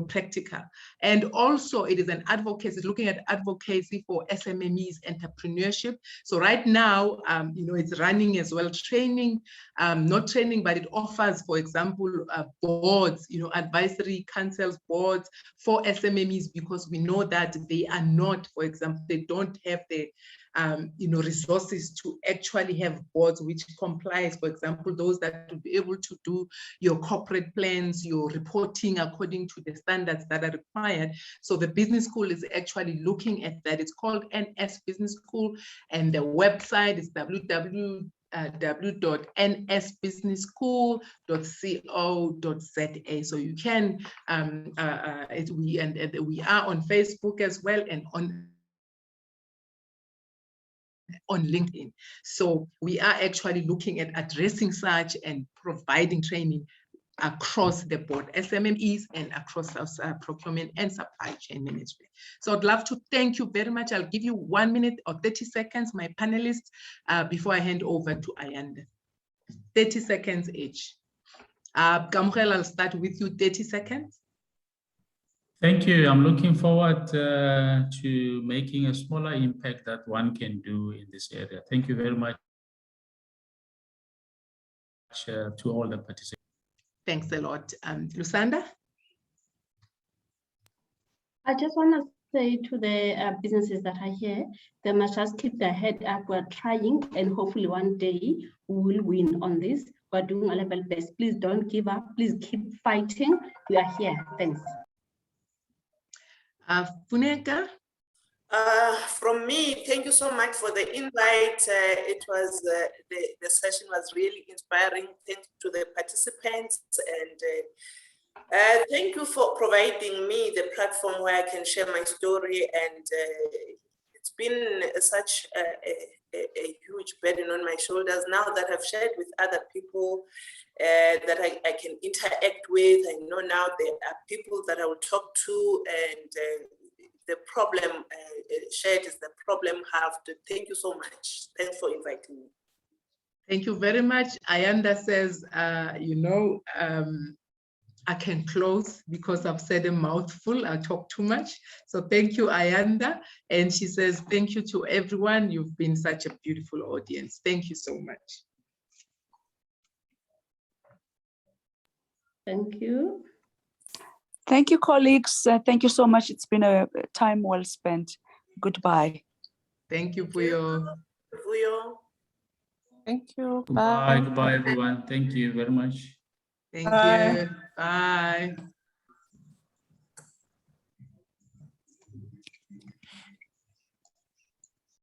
[SPEAKER 2] practical. And also it is an advocacy, looking at advocacy for SMMEs, entrepreneurship. So right now, it's running as well training, not training, but it offers, for example, boards, advisory councils, boards for SMMEs, because we know that they are not, for example, they don't have the resources to actually have boards which complies, for example, those that will be able to do your corporate plans, your reporting according to the standards that are required. So the business school is actually looking at that. It's called NS Business School, and the website is www.nsbusinessschool.co.za. So you can, we are on Facebook as well, and on LinkedIn. So we are actually looking at addressing such and providing training across the board, SMMEs and across procurement and supply chain management. So I'd love to thank you very much. I'll give you 1 minute or 30 seconds, my panelists, before I hand over to Ayanda. 30 seconds each. Kamukhelo, I'll start with you, 30 seconds.
[SPEAKER 3] Thank you. I'm looking forward to making a smaller impact that one can do in this area. Thank you very much to all the participants.
[SPEAKER 2] Thanks a lot. Lusanda?
[SPEAKER 4] I just want to say to the businesses that are here, they must just keep their head up. We're trying, and hopefully one day we will win on this. We're doing our level best. Please don't give up. Please keep fighting. We are here. Thanks.
[SPEAKER 2] Funeka?
[SPEAKER 7] From me, thank you so much for the invite. It was the session was really inspiring. Thanks to the participants, and thank you for providing me the platform where I can share my story. And it's been such a huge burden on my shoulders now that I've shared with other people that I can interact with. I know now there are people that I will talk to, and the problem shared is the problem halved. Thank you so much. Thanks for inviting me.
[SPEAKER 2] Thank you very much. Ayanda says, I can close because I've said a mouthful. I talk too much. So thank you, Ayanda. And she says, thank you to everyone. You've been such a beautiful audience. Thank you so much.
[SPEAKER 4] Thank you.
[SPEAKER 6] Thank you, colleagues. Thank you so much. It's been a time well spent. Goodbye.
[SPEAKER 2] Thank you, Puyo.
[SPEAKER 5] Thank you.
[SPEAKER 3] Goodbye, goodbye, everyone. Thank you very much.
[SPEAKER 2] Thank you. Bye.